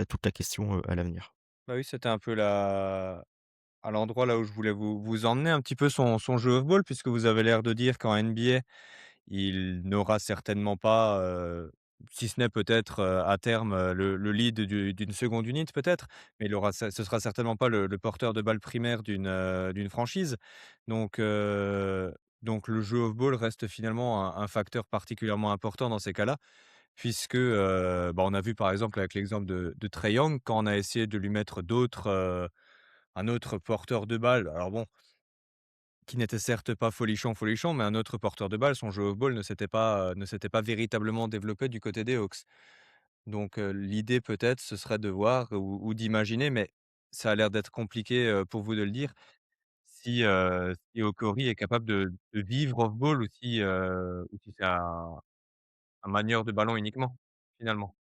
toute la question, à l'avenir. Bah, oui, c'était un peu la à l'endroit là où je voulais vous emmener un petit peu son jeu off-ball, puisque vous avez l'air de dire qu'en NBA, il n'aura certainement pas, si ce n'est peut-être, à terme, le lead d'une seconde unit peut-être, mais ce sera certainement pas le porteur de balle primaire d'une franchise. Donc heu, donc le jeu off-ball reste finalement un facteur particulièrement important dans ces cas-là, puisque, bah, on a vu par exemple avec l'exemple de Trae Young, quand on a essayé de lui mettre un autre porteur de balle, alors bon, qui n'était certes pas folichon, mais un autre porteur de balle, son jeu off-ball ne s'était pas véritablement développé du côté des Hawks. Donc l'idée peut-être, ce serait de voir ou d'imaginer, mais ça a l'air d'être compliqué, pour vous de le dire. Si Okori est capable de vivre off-ball ou si c'est un manieur de ballon uniquement, finalement?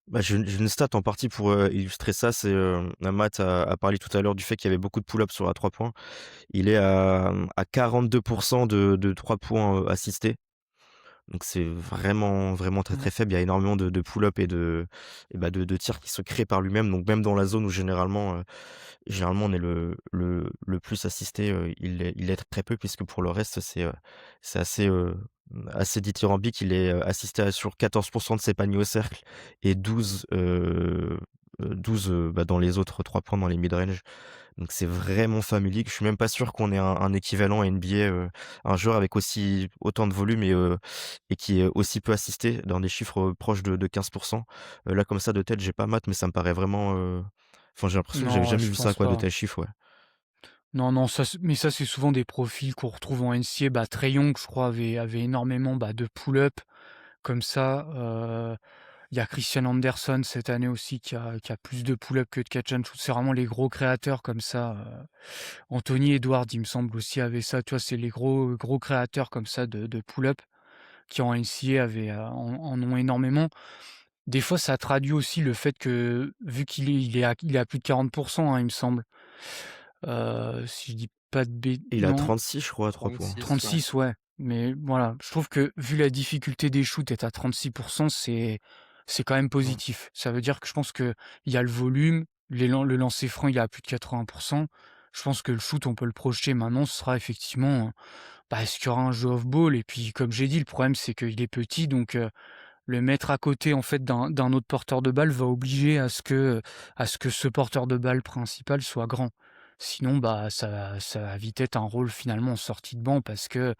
Bah, j'ai une stat en partie pour, illustrer ça, c'est, Matt a parlé tout à l'heure du fait qu'il y avait beaucoup de pull-ups sur la 3 points. Il est à 42 de 3 points, assistés. Donc c'est vraiment, vraiment très, Mmh. très faible. Il y a énormément de pull-up et de tirs qui se créent par lui-même. Donc même dans la zone où généralement on est le plus assisté, il est très peu puisque pour le reste c'est assez dithyrambique. Il est, assisté à sur 14 de ses paniers au cercle et 12, dans les autres 3 points dans les mid-range. Donc c'est vraiment famélique. Je suis même pas sûr qu'on ait un équivalent NBA, un joueur avec autant de volume et qui est aussi peu assisté dans des chiffres, proches de 15. Là comme ça de tête, j'ai pas maths, mais ça me paraît vraiment, enfin j'ai l'impression que j'avais Non, ouais, jamais je vu ça pense quoi, de pas. tels chiffres, ouais. Non, non, ça c'est souvent des profils qu'on retrouve en NCAA. Bah, Trae Young, je crois, avait énormément, bah, de pull-up comme ça. Il y a Christian Anderson cette année aussi qui a plus de pull-up que de catch and shoot. C'est vraiment les gros créateurs comme ça. Anthony Edwards, il me semble aussi avait ça. Tu vois, c'est les gros créateurs comme ça de pull-up qui en NCAA en ont énormément. Des fois, ça traduit aussi le fait que, vu qu'il est à plus de 40%, hein, il me semble. Si je dis pas de Et il a non, 36 je crois à 3 points. 36, ouais. 36, ouais. Mais voilà, je trouve que vu la difficulté des shoots, être à 36, c'est quand même Mmh. positif. Ça veut dire que je pense qu'il y a le volume, le lancer franc, il est à plus de 80%. Je pense que le shoot, on peut le projeter maintenant. Ce sera effectivement, bah, est-ce qu'il y aura un jeu off-ball? Et puis, comme j'ai dit, le problème, c'est qu'il est petit, donc le mettre à côté, en fait, d'un autre porteur de balle va obliger à ce que ce porteur de balle principal soit grand. Sinon, bah, ça va vite être un rôle finalement en sortie de banc parce que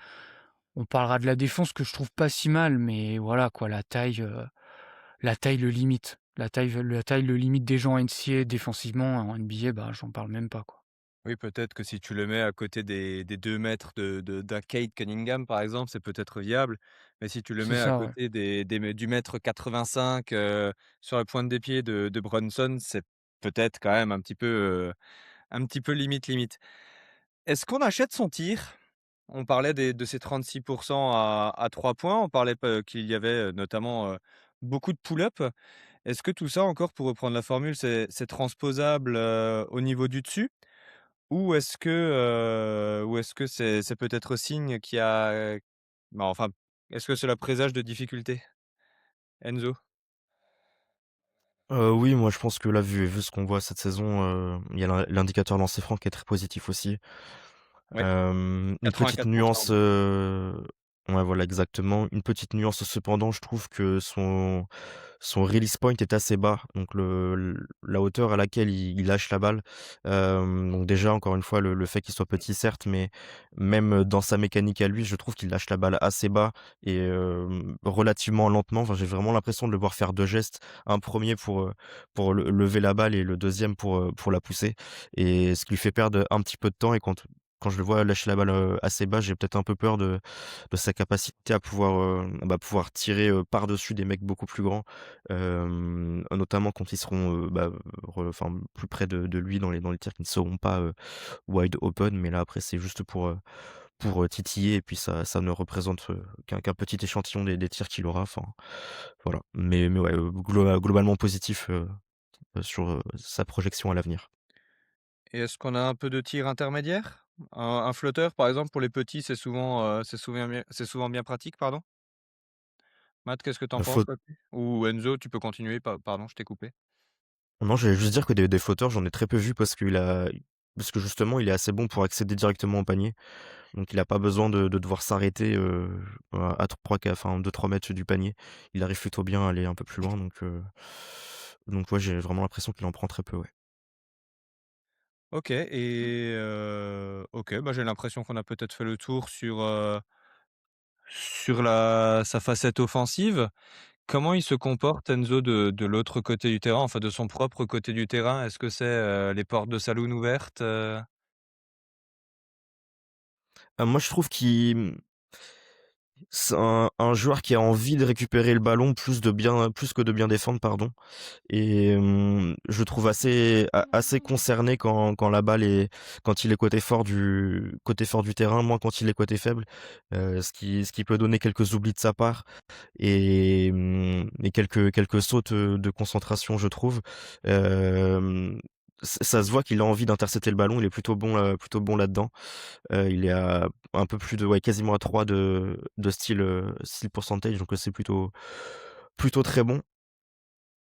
on parlera de la défense que je trouve pas si mal, mais voilà quoi, la taille le limite. La taille le limite des gens en NCAA défensivement, en NBA, bah, j'en parle même pas, quoi. Oui, peut-être que si tu le mets à côté des 2 mètres d'un Cade Cunningham, par exemple, c'est peut-être viable. Mais si tu le C'est mets à ça, ouais. côté du mètre 85, sur la pointe des pieds de Brunson, c'est peut-être quand même un petit peu limite, limite. Est-ce qu'on achète son tir? On parlait de ces 36 à 3 points. On parlait qu'il y avait, notamment, beaucoup de pull-up. Est-ce que tout ça encore, pour reprendre la formule, c'est transposable, au niveau du dessus? Ou est-ce que c'est peut-être signe qu'il y a, bah, enfin, est-ce que cela présage de difficultés? Enzo? Oui, moi je pense que là, vu ce qu'on voit cette saison, il y a l'indicateur lancer franc qui est très positif aussi. Ouais, Une petite 84 nuance, ouais. ouais, voilà, exactement. Une petite nuance cependant, je trouve que son release point est assez bas, donc la hauteur à laquelle il lâche la balle. Donc déjà, encore une fois, le fait qu'il soit petit, certes, mais même dans sa mécanique à lui, je trouve qu'il lâche la balle assez bas et relativement lentement. Enfin, j'ai vraiment l'impression de le voir faire 2 gestes. Un premier pour lever la balle et le deuxième pour la pousser et ce qui lui fait perdre un petit peu de temps et quand je le vois lâcher la balle, assez bas, j'ai peut-être un peu peur de sa capacité à pouvoir tirer, par-dessus des mecs beaucoup plus grands, notamment quand ils seront, plus près de lui dans les tirs qui ne seront pas, wide open. Mais là, après, c'est juste pour titiller et puis ça ne représente, qu'un petit échantillon des tirs qu'il aura, enfin, voilà. Mais ouais, globalement positif, sur, sa projection à l'avenir. Et est-ce qu'on a un peu de tir intermédiaire? Un flotteur, par exemple, pour les petits, c'est souvent bien pratique, pardon? Matt, qu'est-ce que tu en penses Faute là-dessus? Ou Enzo, tu peux continuer, pardon, je t'ai coupé. Non, j'allais juste dire que des flotteurs, j'en ai très peu vu parce que justement, il est assez bon pour accéder directement au panier. Donc il a pas besoin de devoir s'arrêter, à 3 qua enfin 2-3 mètres du panier. Il arrive plutôt bien à aller un peu plus loin donc ouais, j'ai vraiment l'impression qu'il en prend très peu, ouais. OK OK, bah, j'ai l'impression qu'on a peut-être fait le tour sur sa facette offensive. Comment il se comporte Enzo de l'autre côté du terrain, enfin de son propre côté du terrain? Est-ce que c'est, les portes de saloon ouvertes? Moi je trouve C'est un joueur qui a envie de récupérer le ballon plus que de bien défendre, pardon. Et je le trouve assez concerné quand la balle est quand il est côté fort du terrain, moins quand il est côté faible, ce qui peut donner quelques oublis de sa part et quelques sautes, de concentration, je trouve. Ça se voit qu'il a envie d'intercepter le ballon, il est plutôt bon là-dedans. Il est à un peu plus de ouais, quasiment à 3 de steal percentage, donc c'est plutôt très bon.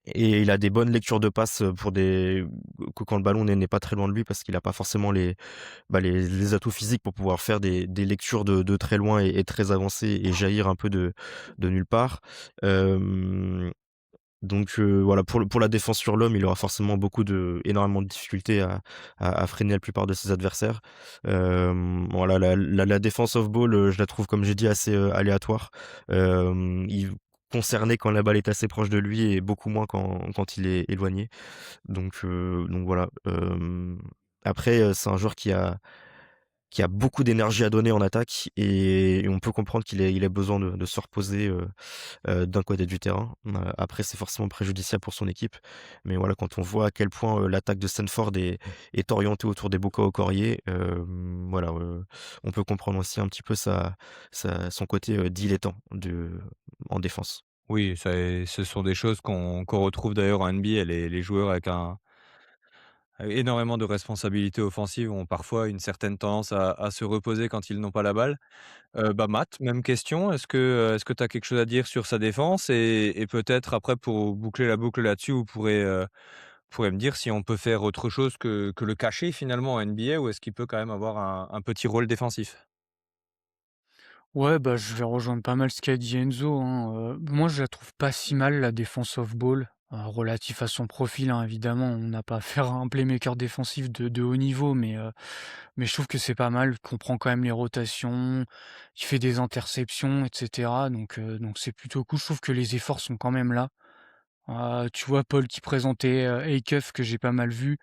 Et il a des bonnes lectures de passes, pour des quand le ballon n'est pas très loin de lui parce qu'il a pas forcément les atouts physiques pour pouvoir faire des lectures de très loin et très avancées et jaillir un peu de nulle part. Hem, donc voilà, pour la défense sur l'homme, il aura forcément énormément de difficultés à freiner la plupart de ses adversaires. Voilà, la défense off ball, je la trouve, comme j'ai dit, assez, aléatoire. Il concerné quand la balle est assez proche de lui et beaucoup moins quand il est éloigné. Donc voilà. Après, c'est un joueur qui a beaucoup d'énergie à donner en attaque et on peut comprendre qu'il ait besoin de se reposer, d'un côté du terrain. Après, c'est forcément préjudiciable pour son équipe. Mais voilà, quand on voit à quel point, l'attaque de Stanford est orientée autour des Boko Okorie, voilà, on peut comprendre aussi un petit peu son côté, dilettant en défense. Oui, ce sont des choses qu'on retrouve d'ailleurs en NBA. Les joueurs avec énormément de responsabilités offensives ont parfois une certaine tendance à se reposer quand ils n'ont pas la balle. Bah, Matt, même question. Est-ce que tu as quelque chose à dire sur sa défense? Et peut-être après pour boucler la boucle là-dessus, vous pourrez me dire si on peut faire autre chose que le cacher finalement en NBA, ou est-ce qu'il peut quand même avoir un petit rôle défensif? Ouais, bah, je vais rejoindre pas mal ce qu'a dit Enzo, hein, moi je la trouve pas si mal la défense off ball, relatif à son profil, hein, évidemment. On n'a pas affaire à un playmaker défensif de haut niveau, mais je trouve que c'est pas mal, qu'on prend quand même les rotations, il fait des interceptions et cetera, donc c'est plutôt cool. Je trouve que les efforts sont quand même là. Tu vois Paul qui présentait, Acuff que j'ai pas mal vu,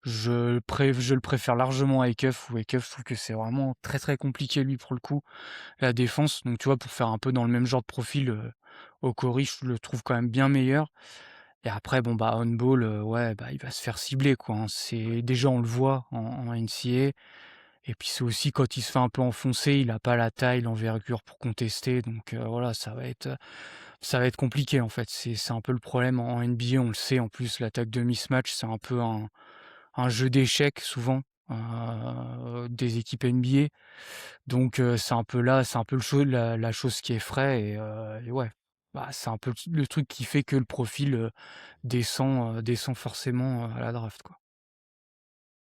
je le préfère largement à Acuff, où Acuff, je trouve que c'est vraiment très, très compliqué lui pour le coup, la défense. Donc tu vois, pour faire un peu dans le même genre de profil, Okori, je le trouve quand même bien meilleur. Et après, bon, bah, on ball, ouais, bah, il va se faire cibler, quoi, hein. C'est déjà, on le voit en NCAA, et puis c'est aussi quand il se fait un peu enfoncer, il a pas la taille, l'envergure pour contester, donc voilà, ça va être compliqué, en fait. C'est un peu le problème en NBA, on le sait. En plus, l'attaque de mismatch, c'est un peu un jeu d'échecs souvent, des équipes NBA. Donc c'est un peu la chose qui effraie, et ouais, bah, c'est un peu le truc qui fait que le profil, descend forcément, à la draft, quoi.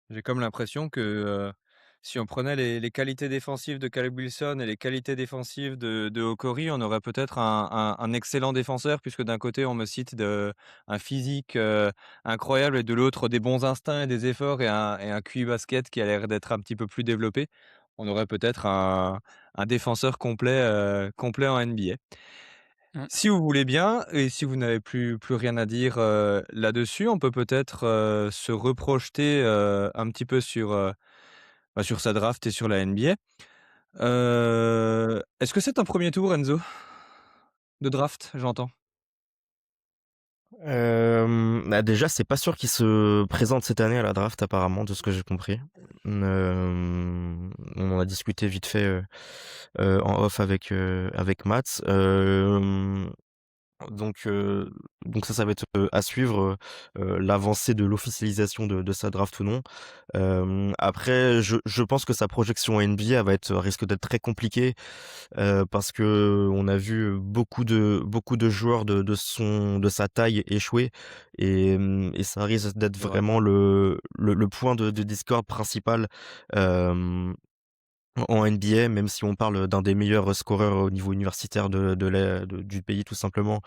J'ai comme l'impression que, si on prenait les qualités défensives de Caleb Wilson et les qualités défensives de Okori, on aurait peut-être un excellent défenseur, puisque d'un côté on me cite un physique, incroyable, et de l'autre des bons instincts et des efforts et un QI basket qui a l'air d'être un petit peu plus développé. On aurait peut-être un défenseur complet en NBA. Mmh. Si vous voulez bien, et si vous n'avez plus rien à dire, là-dessus, on peut peut-être, se reprojeter, un petit peu sur sa draft et sur la NBA. Est-ce que c'est un premier tour, Enzo? De draft, j'entends. Bah, déjà, c'est pas sûr qu'il se présente cette année à la draft apparemment, de ce que j'ai compris. On en a discuté vite fait, en off avec Matt. Donc heu, donc ça va être, à suivre, l'avancée de l'officialisation de sa draft ou non. Après je pense que sa projection en NBA risque d'être très compliquée, parce qu'on a vu beaucoup de joueurs de sa taille échouer et ça risque d'être C'est vrai. vraiment le point de discorde principal, hem en NBA, même si on parle d'un des meilleurs scoreurs au niveau universitaire du pays tout simplement,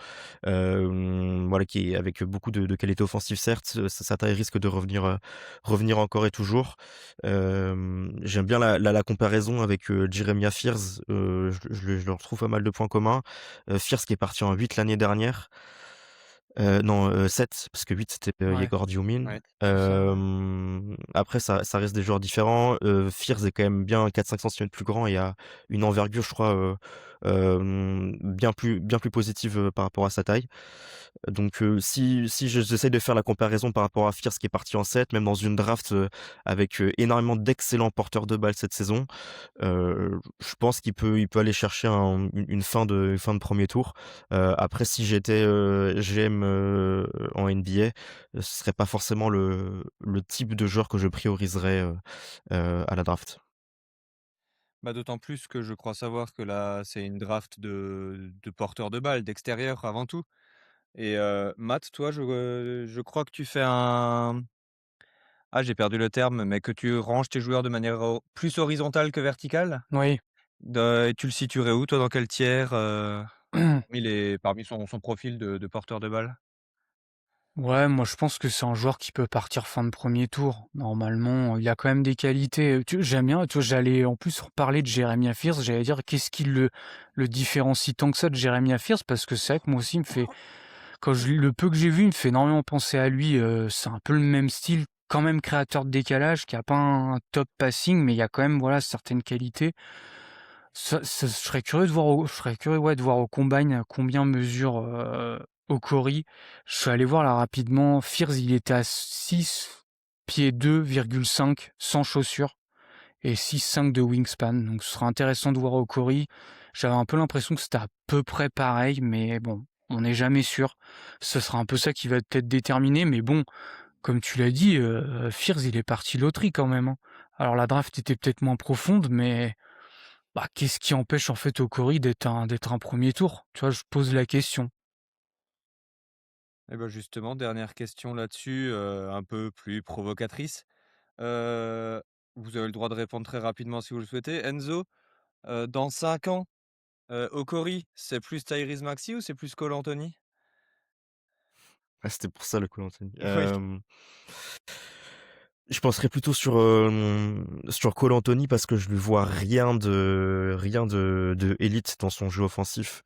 voilà, qui est avec beaucoup de qualités offensives certes, sa taille risque de revenir encore et toujours. J'aime bien la comparaison avec, Jeremiah Fears, je leur trouve pas mal de points communs. Fears qui est parti en 8 l'année dernière. Non, 7 parce que 8 c'était, Ouais, Yegor Diomin. Ouais. c'est ça, ouais. Après ça reste des joueurs différents. Fears est quand même bien 4-5 centimètres plus grand et a une envergure, je crois, bien plus positive, par rapport à sa taille. Donc si j'essaie de faire la comparaison par rapport à Fierce qui est parti en 7, même dans une draft, avec, énormément d'excellents porteurs de balles cette saison, je pense il peut aller chercher une fin de 1er tour. Après si j'étais, GM, en NBA, ce serait pas forcément le type de joueur que je prioriserais, à la draft. Bah, d'autant plus que je crois savoir que là, c'est une draft de porteurs de balles, d'extérieur avant tout. Et Matt, toi, je crois que tu fais un j'ai perdu le terme, mais que tu ranges tes joueurs de manière plus horizontale que verticale? Oui. Et tu le situerais où, toi, dans quel tiers, parmi son profil de porteur de balles? Ouais, moi je pense que c'est un joueur qui peut partir fin de premier tour. Normalement, il a quand même des qualités. J'aime bien, tu vois, j'allais en plus reparler de Jeremiah Fierce. J'allais dire qu'est-ce qui le différencie tant que ça de Jeremiah Fierce, parce que c'est vrai que moi aussi, le peu que j'ai vu, il me fait énormément penser à lui. C'est un peu le même style, quand même créateur de décalage, qui a pas un top passing, mais il y a quand même voilà certaines qualités. Je serais curieux de voir je serais curieux, ouais, de voir au combine combien mesure, Okori. Je suis allé voir là rapidement, Fears il était à 6 pieds 2,5 sans chaussures et 6,5 de wingspan, donc ce sera intéressant de voir Okori. J'avais un peu l'impression que c'était à peu près pareil, mais bon, on n'est jamais sûr. Ce sera un peu ça qui va peut-être déterminer, mais bon, comme tu l'as dit, Fears il est parti loterie quand même, hein. Alors la draft était peut-être moins profonde, mais bah, qu'est-ce qui empêche en fait Okori d'être un premier tour? Tu vois, je pose la question. Et ben justement, dernière question là-dessus, un peu plus provocatrice. Heu, Vous avez le droit de répondre très rapidement si vous le souhaitez. Enzo, dans 5 ans, Okori, c'est plus Tyrese Maxey ou c'est plus Cole Anthony? Ah, c'était pour ça le Koh Anthony. Oui. Je penserais plutôt sur Cole Anthony parce que je lui vois rien de élite dans son jeu offensif.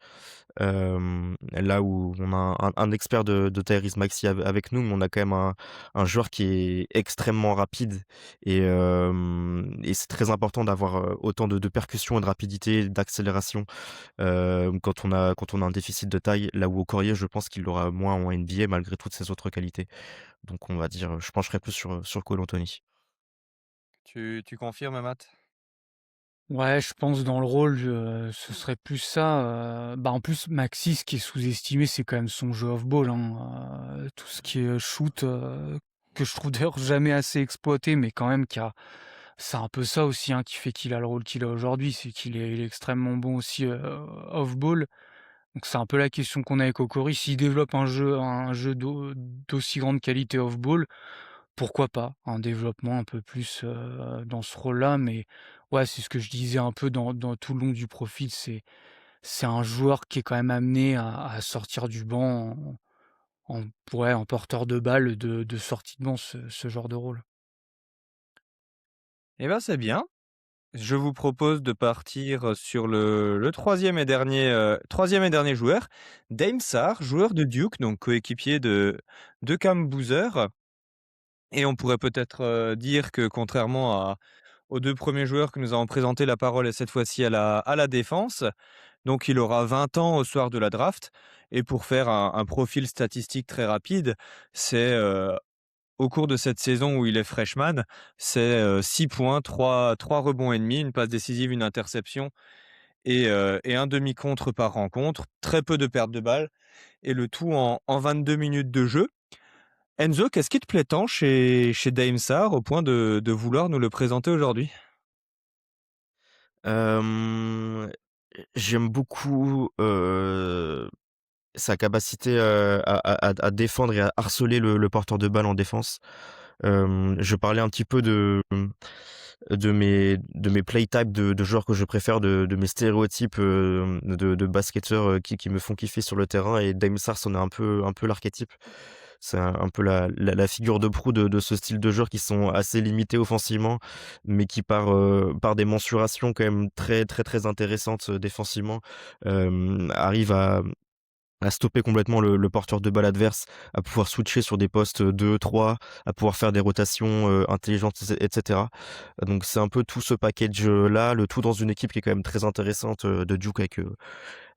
Là où on a un expert de Tyrese Maxey avec nous, mais on a quand même un joueur qui est extrêmement rapide et c'est très important d'avoir, autant de percussion et de rapidité, d'accélération, quand on a un déficit de taille. Là où Okorie, je pense qu'il l'aura moins en NBA malgré toutes ses autres qualités. Donc on va dire, je pencherais plus sur Cole Anthony. Tu confirmes, Matt? Ouais, je pense dans le rôle, ce serait plus ça, bah, en plus Maxi, ce qui est sous-estimé, c'est quand même son jeu off-ball, hein, tout ce qui est, shoot, que je trouve d'ailleurs jamais assez exploité, mais quand même c'est un peu ça aussi, hein, qui fait qu'il a le rôle qu'il a aujourd'hui, c'est il est extrêmement bon aussi, off-ball. Donc c'est un peu la question qu'on a avec Okori. S'il développe un jeu d'aussi grande qualité off-ball, pourquoi pas? Un développement un peu plus, dans ce rôle-là, mais ouais, c'est ce que je disais un peu dans tout le long du profil, c'est un joueur qui est quand même amené à sortir du banc ouais, en porteur de balle de sortie de banc, ce genre de rôle. Eh ben, c'est bien. Je vous propose de partir sur le 3e et dernier joueur, Dame Sarr, joueur de Duke, donc coéquipier de Cam Boozer. Et on pourrait peut-être, dire que contrairement aux 2 premiers joueurs que nous avons présentés, la parole est cette fois-ci à la défense. Donc il aura 20 ans au soir de la draft et pour faire un profil statistique très rapide, c'est, au cours de cette saison où il est freshman, c'est, 6 points, trois rebonds et demi, une passe décisive, une interception et un demi-contre par rencontre, très peu de pertes de balles et le tout en 22 minutes de jeu. Enzo, qu'est-ce qui te plaît tant chez Dame Sarr au point de vouloir nous le présenter aujourd'hui? Hem, J'aime beaucoup, sa capacité, à défendre et à harceler le porteur de balle en défense. Je parlais un petit peu de mes play types de joueurs que je préfère, de mes stéréotypes, de basketteurs, qui me font kiffer sur le terrain et Dame Sarr c'en est un peu l'archétype. C'est un peu la figure de proue de ce style de joueurs qui sont assez limités offensivement, mais qui par des mensurations quand même très, très, très intéressantes, défensivement, arrivent à stopper complètement le porteur de balle adverse, à pouvoir switcher sur des postes, 2-3, à pouvoir faire des rotations, intelligentes et cetera. Donc c'est un peu tout ce package, là, le tout dans une équipe qui est quand même très intéressante, de Duke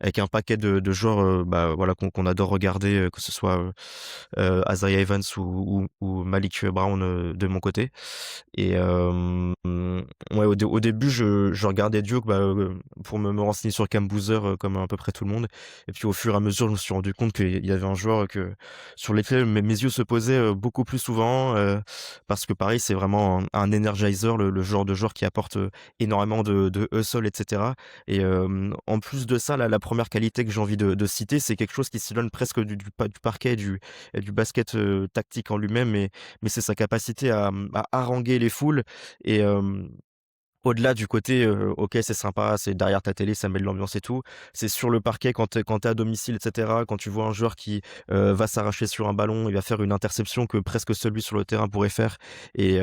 avec un paquet de joueurs, bah, voilà qu'on adore regarder, que ce soit, Isaiah Evans ou Malik Brown, de mon côté. Et ouais, au début, je regardais Duke, bah, pour me renseigner sur Cam Boozer, comme à peu près tout le monde. Et puis au fur et à mesure, je me suis rendu compte qu'il y avait un joueur sur lequel mes yeux se posaient, beaucoup plus souvent, parce que pareil, c'est vraiment un energizer, le genre de joueur qui apporte, énormément de hustle et cetera. Et en plus de ça, la première qualité que j'ai envie de citer, c'est quelque chose qui s'éloigne presque du parquet, du basket, tactique en lui-même, mais c'est sa capacité à haranguer les foules et au-delà du côté, OK, c'est sympa, c'est derrière ta télé, ça met de l'ambiance et tout. C'est sur le parquet quand tu à domicile et cetera, quand tu vois un joueur qui, va s'arracher sur un ballon, il va faire une interception que presque celui sur le terrain pourrait faire et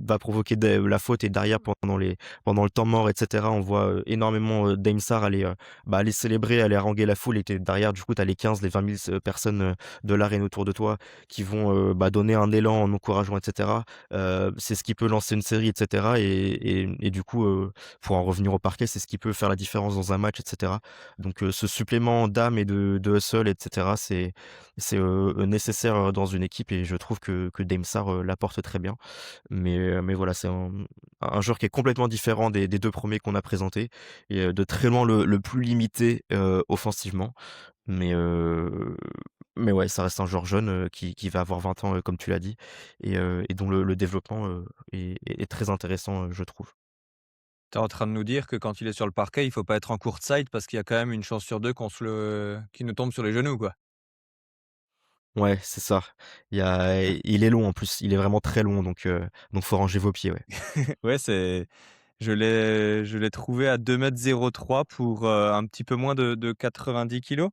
va provoquer la faute et derrière pendant le temps mort et cetera, on voit, énormément, Dame Sarr aller célébrer, aller haranguer la foule et tu derrière du coup, tu as les 15, les 20 000 personnes, de l'arène autour de toi qui vont, donner un élan en encourageant et cetera. C'est ce qui peut lancer une série et cetera et du coup, pour en revenir au parquet, c'est ce qui peut faire la différence dans un match et cetera. Donc ce supplément d'âme et de hustle et cetera, c'est nécessaire, dans une équipe et je trouve que Dame Sarr, l'apporte très bien. Mais voilà, c'est un joueur qui est complètement différent des 2 premiers qu'on a présentés et de très loin le plus limité, offensivement. Mais heu, mais ouais, ça reste un joueur jeune, qui va avoir 20 ans, comme tu l'as dit et dont le développement, est très intéressant, je trouve. Tu es en train de nous dire que quand il est sur le parquet, il faut pas être en courtside parce qu'il y a quand même une chance sur 2 qu'il nous tombe sur les genoux, quoi. Ouais, c'est ça. Il est long en plus, il est vraiment très long donc faut ranger vos pieds, ouais. Ouais, je l'ai trouvé à 2,03 m pour, un petit peu moins de 90 kilos.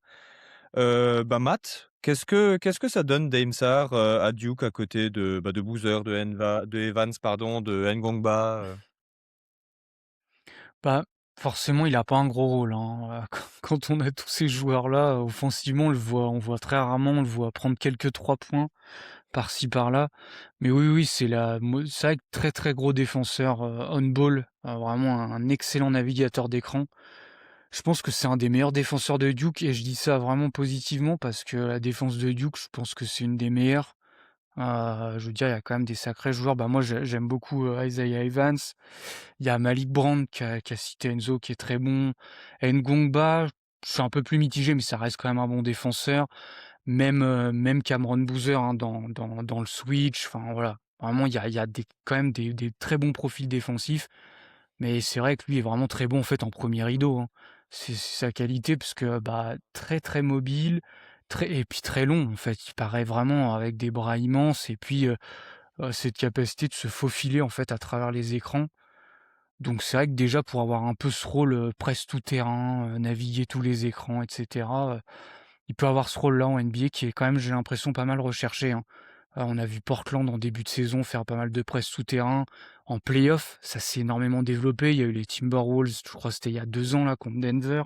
Matt, qu'est-ce que ça donne Dame Sarr, à Duke à côté de Boozer, de Evans pardon, de Ngongba, Bah, forcément, il a pas un gros rôle, hein, quand on a tous ces joueurs-là, offensivement, on voit très rarement, on le voit prendre quelques 3 points par-ci par-là. Mais oui, oui, c'est vrai que très, très gros défenseur, on ball, vraiment un excellent navigateur d'écran. Je pense que c'est un des meilleurs défenseurs de Duke et je dis ça vraiment positivement parce que la défense de Duke, je pense que c'est une des meilleures. Je veux dire, il y a quand même des sacrés joueurs. Bah, moi, j'aime beaucoup, Isaiah Evans. Il y a Malik Brown qui a cité Enzo qui est très bon. Ngongba, je suis un peu plus mitigé, mais ça reste quand même un bon défenseur. Même Cameron Boozer, hein, dans le switch, enfin voilà. Vraiment, il y a quand même des très bons profils défensifs, mais c'est vrai que lui est vraiment très bon en fait en premier rideau, hein. C'est sa qualité parce que, bah, très, très mobile, et puis très long en fait. Il paraît vraiment avec des bras immenses et puis, cette capacité de se faufiler en fait à travers les écrans. Donc c'est vrai que déjà pour avoir un peu ce rôle, presque tout terrain, naviguer tous les écrans et cetera, il peut avoir ce rôle-là en NBA qui est quand même, j'ai l'impression, pas mal recherché, hein. On a vu Portland en début de saison faire pas mal de presse souterrain. En playoff, ça s'est énormément développé. Il y a eu les Timberwolves, je crois que c'était il y a 2 ans là contre Denver.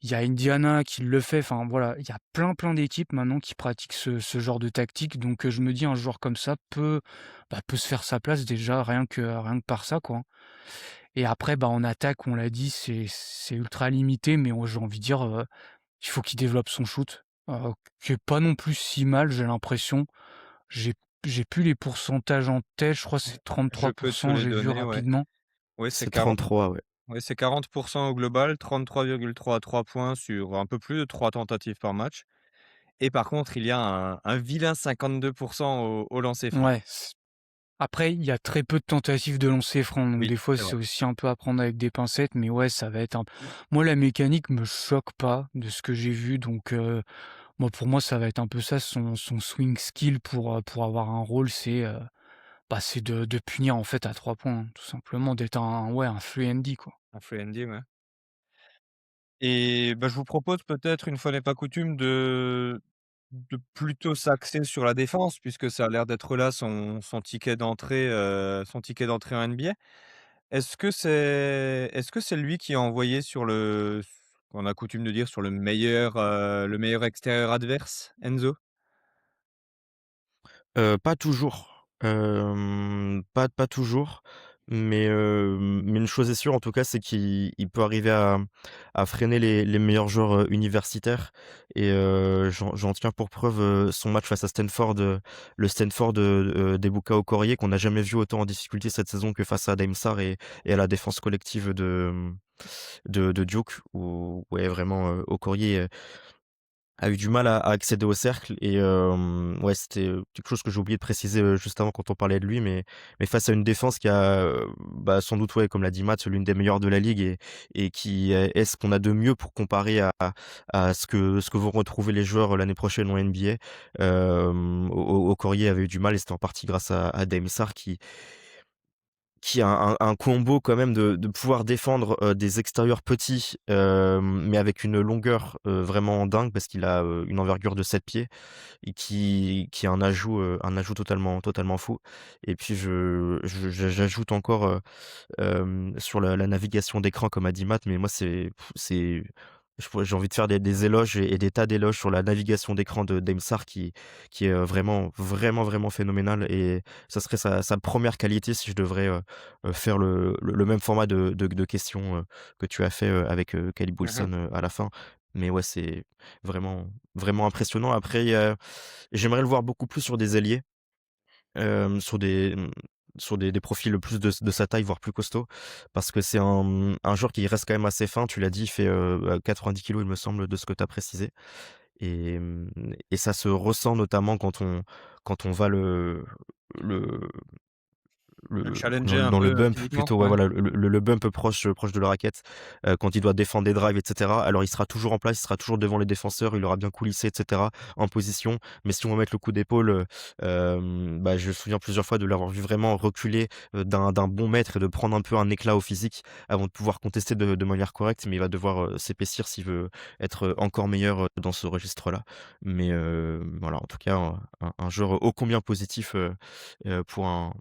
Il y a Indiana qui le fait. Enfin voilà, il y a plein, plein d'équipes maintenant qui pratiquent ce genre de tactique. Donc je me dis un joueur comme ça peut se faire sa place déjà rien que par ça, quoi. Et après, bah, en attaque, on l'a dit, c'est ultra limité, mais j'ai envie de dire, il faut qu'il développe son shoot, qui est pas non plus si mal, j'ai l'impression. J'ai j'ai plus les pourcentages en tête, je crois que c'est je peux te 33%, les j'ai vu donner, ouais. rapidement. Ouais, C'est 33, ouais. c'est 40% au global, 33,3 à 3 points sur un peu plus de 3 tentatives par match et par contre, il y a un vilain 52% au lancer franc. Ouais, après, il y a très peu de tentatives de lancer franc, donc Oui, des fois, c'est vrai. c'est aussi un peu à prendre avec des pincettes, mais ouais, ça va être un moi, la mécanique me choque pas de ce que j'ai vu, donc pour moi, ça va être un peu ça son swing skill pour avoir un rôle, c'est de punir, en fait, à 3 points, hein, tout simplement, d'être un free and D, quoi. Un free and D, ouais. Et bah, je vous propose peut-être, une fois n'est pas coutume, de plutôt s'axer sur la défense puisque ça a l'air d'être là son ticket d'entrée en NBA. Est-ce que c'est lui qui est envoyé sur qu'on a coutume de dire sur le meilleur extérieur adverse, Enzo? Pas toujours, pas toujours, mais une chose est sûre en tout cas, c'est qu'il peut arriver à freiner les meilleurs joueurs, universitaires et j'en tiens pour preuve, son match face à Stanford, le Stanford, d'Ebuka Okorie qu'on n'a jamais vu autant en difficulté cette saison que face à Daim Sarr et à la défense collective de Duke où ouais vraiment, Okorie, a eu du mal à accéder au cercle et ouais, c'était, quelque chose que j'ai oublié de préciser, juste avant quand on parlait de lui, mais face à une défense qui a, bah, sans doute, ouais, comme l'a dit Matt, l'une des meilleures de la ligue et qui est ce qu'on a de mieux pour comparer à ce que vont retrouver les joueurs, l'année prochaine en NBA. Okorie avait eu du mal et c'était en partie grâce à Dame Sarr qui a un combo quand même de pouvoir défendre, des extérieurs petits, mais avec une longueur, vraiment dingue parce qu'il a, une envergure de 7 pieds et qui a un ajout totalement fou et puis j'ajoute encore, sur la navigation d'écran comme a dit Matt, mais moi c'est j'ai envie de faire des éloges et des tas d'éloges sur la navigation d'écran de Demsar qui est, vraiment phénoménale et ça serait sa 1re qualité si je devrais, faire le même format de questions, que tu as fait, avec, Caleb Mmh. Wilson, à la fin. Mais ouais, c'est vraiment impressionnant. Après, j'aimerais le voir beaucoup plus sur des ailiers. Sur des profils plus de sa taille, voire plus costauds. Parce que c'est un joueur qui reste quand même assez fin. Tu l'as dit, il fait, 90 kilogrammes il me semble, de ce que tu as précisé et ça se ressent notamment quand on va le Le le challenger dans un dans le peu, bump physiquement? plutôt, ouais, Ouais. voilà, le bump proche de la raquette, quand il doit défendre des drives et cetera. Alors il sera toujours en place, il sera toujours devant les défenseurs, il aura bien coulissé et cetera, en position. Mais si on va mettre le coup d'épaule, bah, je me souviens plusieurs fois de l'avoir vu vraiment reculer, d'un bon mètre et de prendre un peu un éclat au physique avant de pouvoir contester de manière correcte. Mais il va devoir, s'épaissir s'il veut être, encore meilleur, dans ce registre-là. Mais, voilà, en tout cas, un joueur ô combien positif, pour un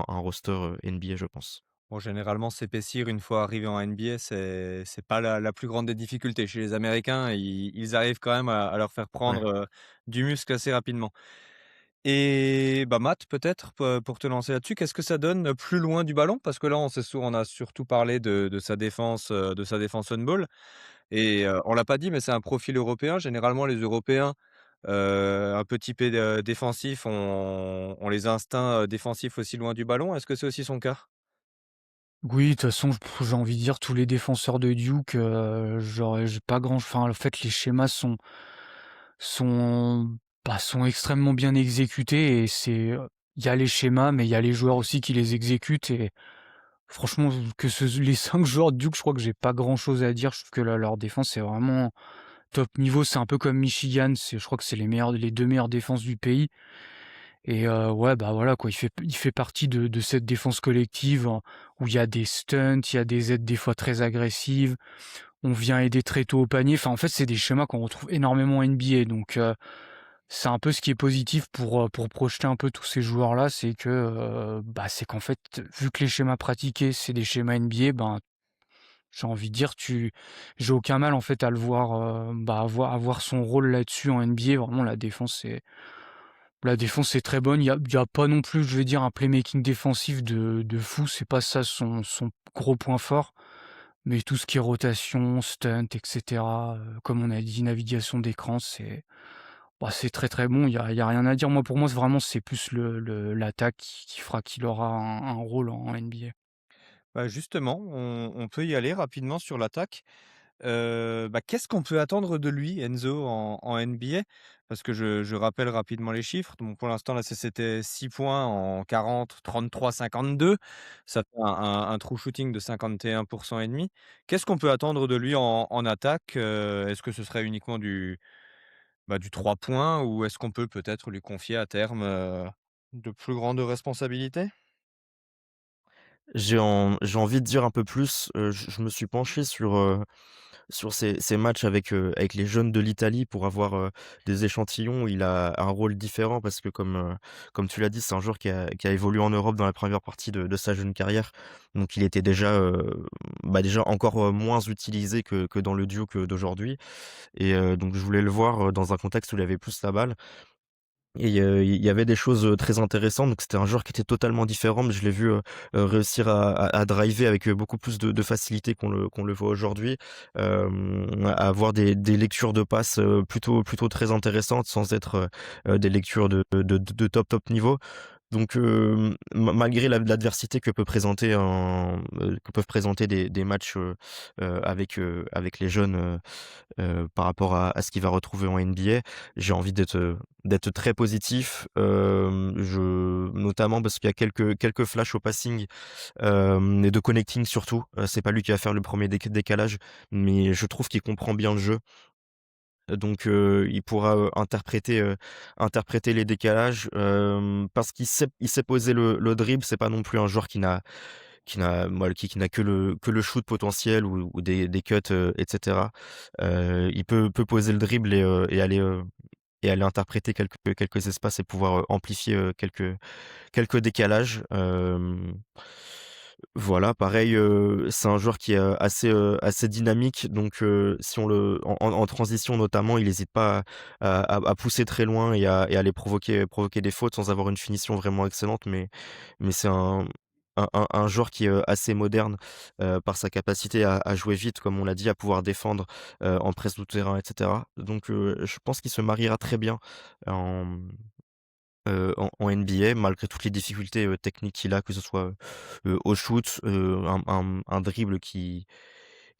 roster, NBA, je pense. Bon, généralement, s'épaissir une fois arrivé en NBA, c'est pas la plus grande des difficultés. Chez les Américains, ils arrivent quand même à leur faire Ouais. prendre, du muscle assez rapidement. Et bah, Matt, peut-être, pour te lancer là-dessus, qu'est-ce que ça donne, plus loin du ballon? Parce que là, on a surtout parlé de sa défense on-ball et on l'a pas dit, mais c'est un profil européen. Généralement, les Européens, un peu typés, défensifs, ont les instincts, défensifs aussi loin du ballon. Est-ce que c'est aussi son cas? Oui, de toute façon, j'ai envie de dire tous les défenseurs de Duke, j'ai pas grand enfin, en fait, les schémas sont, sont extrêmement bien exécutés et il y a les schémas, mais il y a les joueurs aussi qui les exécutent et franchement, les 5 joueurs de Duke, je crois que j'ai pas grand-chose à dire. Je trouve que leur défense est vraiment top niveau. C'est un peu comme Michigan, je crois que c'est les 2 meilleures défenses du pays et ouais, bah, voilà quoi, il fait partie de cette défense collective où il y a des stunts, il y a des aides des fois très agressives, on vient aider très tôt au panier. Enfin, en fait, c'est des schémas qu'on retrouve énormément en NBA donc c'est un peu ce qui est positif pour projeter un peu tous ces joueurs-là, c'est que, c'est qu'en fait, vu que les schémas pratiqués, c'est des schémas NBA, ben, j'ai envie de dire j'ai aucun mal en fait à le voir, avoir son rôle là-dessus en NBA. Vraiment la défense est très bonne. Il y a pas non plus, je vais dire, un playmaking défensif de fou, c'est pas ça son gros point fort. Mais tout ce qui est rotation, stunt et cetera, comme on a dit, navigation d'écran, c'est très, très bon. Il y a rien à dire. Moi, pour moi, c'est plus l'attaque qui fera qu'il aura un rôle en NBA. Bah, justement, on peut y aller rapidement sur l'attaque. Qu'est-ce qu'on peut attendre de lui, Enzo, en NBA? Parce que je rappelle rapidement les chiffres. Donc pour l'instant, là, c'était 6 points en 40-33-52. Ça fait un true shooting de 51,5 %. Qu'est-ce qu'on peut attendre de lui en attaque? Est-ce que ce serait uniquement du 3 points ou est-ce qu'on peut peut-être lui confier à terme, de plus grandes responsabilités? J'ai envie de dire un peu plus, je me suis penché sur, sur ces matchs avec les jeunes de l'Italie pour avoir, des échantillons. Il a un rôle différent parce que comme tu l'as dit, c'est un joueur qui a évolué en Europe dans la première partie de sa jeune carrière. Donc il était déjà, déjà encore, moins utilisé que dans le duo que d'aujourd'hui et donc je voulais le voir, dans un contexte où il avait plus la balle. Et il y avait des choses, très intéressantes, donc c'était un joueur qui était totalement différent, mais je l'ai vu, réussir à driver avec, beaucoup plus de facilité qu'on le voit aujourd'hui. À avoir des lectures de passes, plutôt très intéressantes sans être, des lectures de top niveau. Donc malgré l'adversité que peuvent présenter des matchs, avec les jeunes, par rapport à ce qu'il va retrouver en NBA, j'ai envie d'être très positif, je notamment parce qu'il y a quelques flashs au passing, et de connecting surtout. C'est pas lui qui va faire le premier décalage, mais je trouve qu'il comprend bien le jeu. Donc il pourra, interpréter les décalages, parce qu'il sait poser le dribble. C'est pas non plus un joueur qui n'a que le shoot potentiel ou des cuts, et cetera. Il peut poser le dribble et aller interpréter quelques espaces et pouvoir, amplifier, quelques décalages. Voilà, pareil, c'est un joueur qui est, assez dynamique, donc si on le en transition notamment, il hésite pas à pousser très loin et à aller provoquer des fautes sans avoir une finition vraiment excellente, mais c'est un joueur qui est, assez moderne, par sa capacité à jouer vite, comme on l'a dit, à pouvoir défendre, en presse tout terrain et cetera. Donc je pense qu'il se mariera très bien en en NBA malgré toutes les difficultés, techniques qu'il a, que ce soit, au shoot, un dribble qui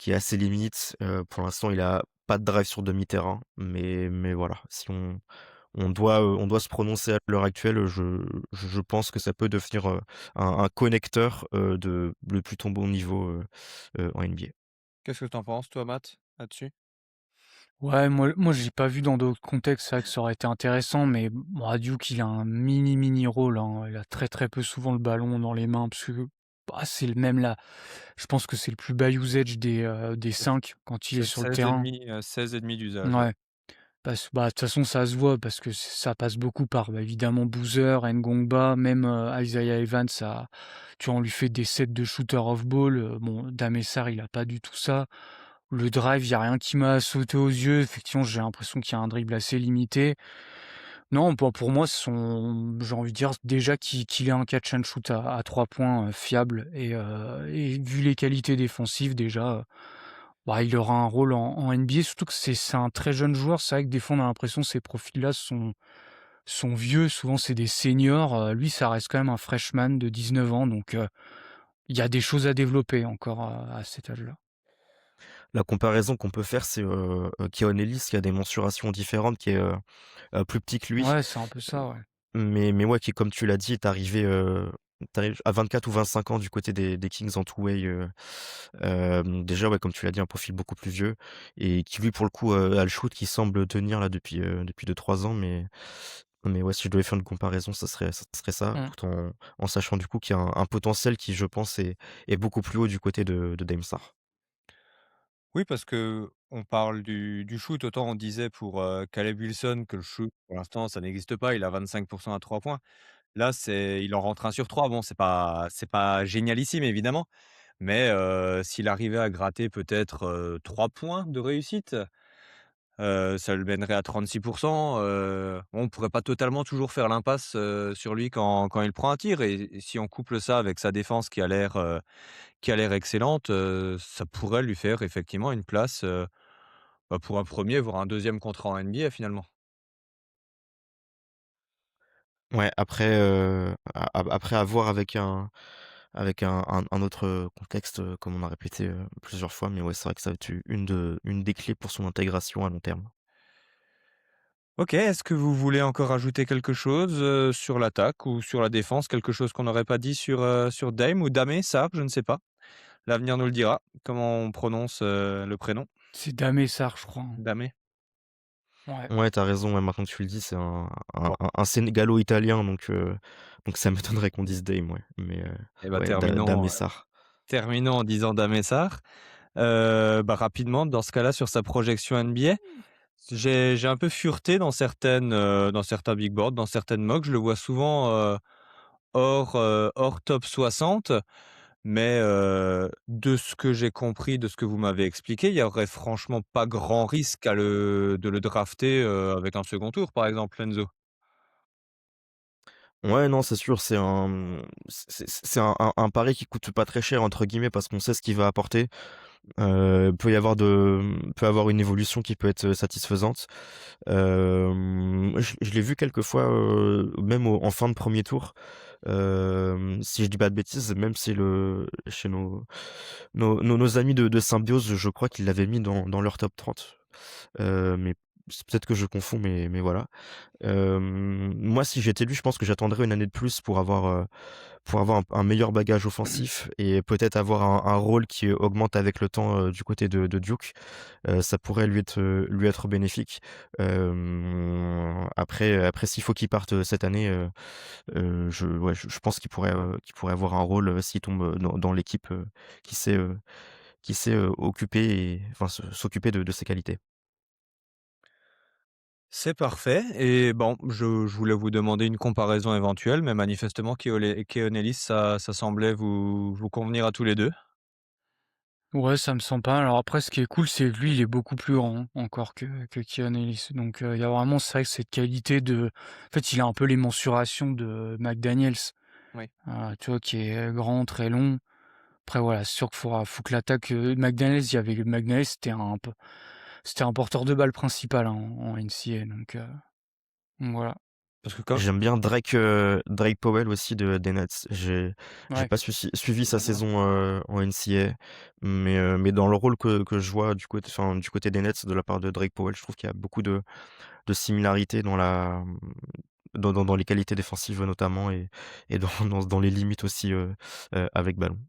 est à ses limites. Pour l'instant, il a pas de drive sur demi-terrain, mais voilà, si on doit se prononcer à l'heure actuelle, je pense que ça peut devenir, un connecteur, de plutôt bon niveau, en NBA. Qu'est-ce que tu en penses toi, Matt, là-dessus? Ouais, moi j'ai pas vu dans d'autres contextes, c'est vrai que ça aurait été intéressant, mais bah, Duke, il a un mini rôle, hein. Il a très, très peu souvent le ballon dans les mains parce que, bah, c'est le même là, je pense que c'est le plus bas usage des 5 quand il est C'est sur le terrain. 16,5 d'usage, ouais. Ouais, parce bah, de toute façon, ça se voit parce que ça passe beaucoup par, bah, évidemment Boozer, Ngongba, même, Isaiah Evans, ça tu vois, on lui fait des sets de shooter off ball, bon, Dame Sarr, il a pas du tout ça. Le drive, il y a rien qui m'a sauté aux yeux. Effectivement, j'ai l'impression qu'il y a un dribble assez limité. Non, pour moi, j'ai envie de dire déjà qu'il ait un catch and shoot à 3 points, fiable et vu les qualités défensives déjà, bah, il aura un rôle en NBA. Surtout que c'est un très jeune joueur. C'est vrai que des fois, on a l'impression que ces profils-là sont vieux. Souvent, c'est des seniors. Lui, ça reste quand même un freshman de 19 ans, donc il y a des choses à développer encore à cet âge-là. La comparaison qu'on peut faire, c'est, Keon Ellis qui a des mensurations différentes, qui est, plus petit que lui. Ouais, c'est un peu ça, ouais. Mais ouais, qui comme tu l'as dit, tu arrives à 24 ou 25 ans du côté des Kings en two-way, déjà, ouais, comme tu l'as dit, un profil beaucoup plus vieux et qui lui, pour le coup, a le shoot qui semble tenir là depuis 2-3 ans, mais ouais, si je devais faire une comparaison, ça serait ça, Mmh. tout en sachant du coup qu'il y a un potentiel qui, je pense, est beaucoup plus haut du côté de Dame Sarr. Oui, parce qu'on parle du shoot, autant on disait pour, Caleb Wilson que le shoot, pour l'instant, ça n'existe pas, il a 25 à 3 points. Là, il en rentre un sur 3. Bon, c'est pas génialissime évidemment, mais s'il arrivait à gratter peut-être, 3 points de réussite, ça le mènerait à 36. Bon, on pourrait pas totalement toujours faire l'impasse, sur lui quand il prend un tir et si on couple ça avec sa défense qui a l'air excellente, ça pourrait lui faire effectivement une place, pour un premier voire un deuxième contrat en NBA finalement. Ouais, après, après à voir avec un autre, contexte, comme on a répété, plusieurs fois, mais ouais, c'est vrai que ça va être une des clés pour son intégration à long terme. OK, est-ce que vous voulez encore ajouter quelque chose, sur l'attaque ou sur la défense? Quelque chose qu'on n'aurait pas dit sur Dame ou Dame Sarr? Je ne sais pas. L'avenir nous le dira. Comment on prononce, le prénom? C'est Dame Sarr, je crois, hein. Dame? Ouais. Ouais, tu raison, ouais, maintenant que tu le dis, c'est un un Bon, un un sénégalo-italien, donc ça m'étonnerait qu'on dise Dame, ouais, mais et bah, ouais, Dame terminons, et Sarr. terminons en disant Dame Sarr. Rapidement, dans ce cas-là, sur sa projection NBA, j'ai un peu fureté dans certains big boards, dans certaines mocks. Je le vois souvent hors top 60. Mais de ce que j'ai compris, de ce que vous m'avez expliqué, il y aurait franchement pas grand risque de le drafter avec un second tour, par exemple, Enzo. Ouais, non, c'est sûr, c'est un pari qui coûte pas très cher entre guillemets parce qu'on sait ce qu'il va apporter. Peut y avoir une évolution qui peut être satisfaisante. Je l'ai vu quelques fois, même en fin de premier tour. Si je dis pas de bêtises, même si chez nos amis de Symbiose, je crois qu'ils l'avaient mis dans leur top 30. Mais c'est peut-être que je confonds, mais voilà. Moi, si j'étais lui, je pense que j'attendrais une année de plus pour avoir un meilleur bagage offensif et peut-être avoir un rôle qui augmente avec le temps du côté de Duke. Ça pourrait lui être bénéfique. Après, s'il faut qu'il parte cette année, je pense qu'il pourrait avoir un rôle s'il tombe dans l'équipe qui sait, euh, qui sait occuper enfin, s'occuper de ses qualités. C'est parfait et bon, je voulais vous demander une comparaison éventuelle, mais manifestement Keon Ellis, ça semblait vous convenir à tous les 2. Ouais, ça me semble pas. Alors après, ce qui est cool, c'est que lui, il est beaucoup plus grand encore que Keanu Ellis. Donc, il y a vraiment, c'est vrai que cette qualité de. En fait, il a un peu les mensurations de McDaniels, Oui. tu vois, qui est grand, très long. Après, voilà, c'est sûr faut que l'attaque. McDaniels, il y avait McDaniels, c'était un porteur de balle principal hein, en NCA. Donc voilà. Parce que comme J'aime bien Drake Powell aussi des Nets. J'ai Ouais. pas suivi sa très bien. saison en NCAA, mais dans le rôle que je vois du côté des Nets de la part de Drake Powell, je trouve qu'il y a beaucoup de similarités dans les qualités défensives notamment et dans les limites aussi avec ballon.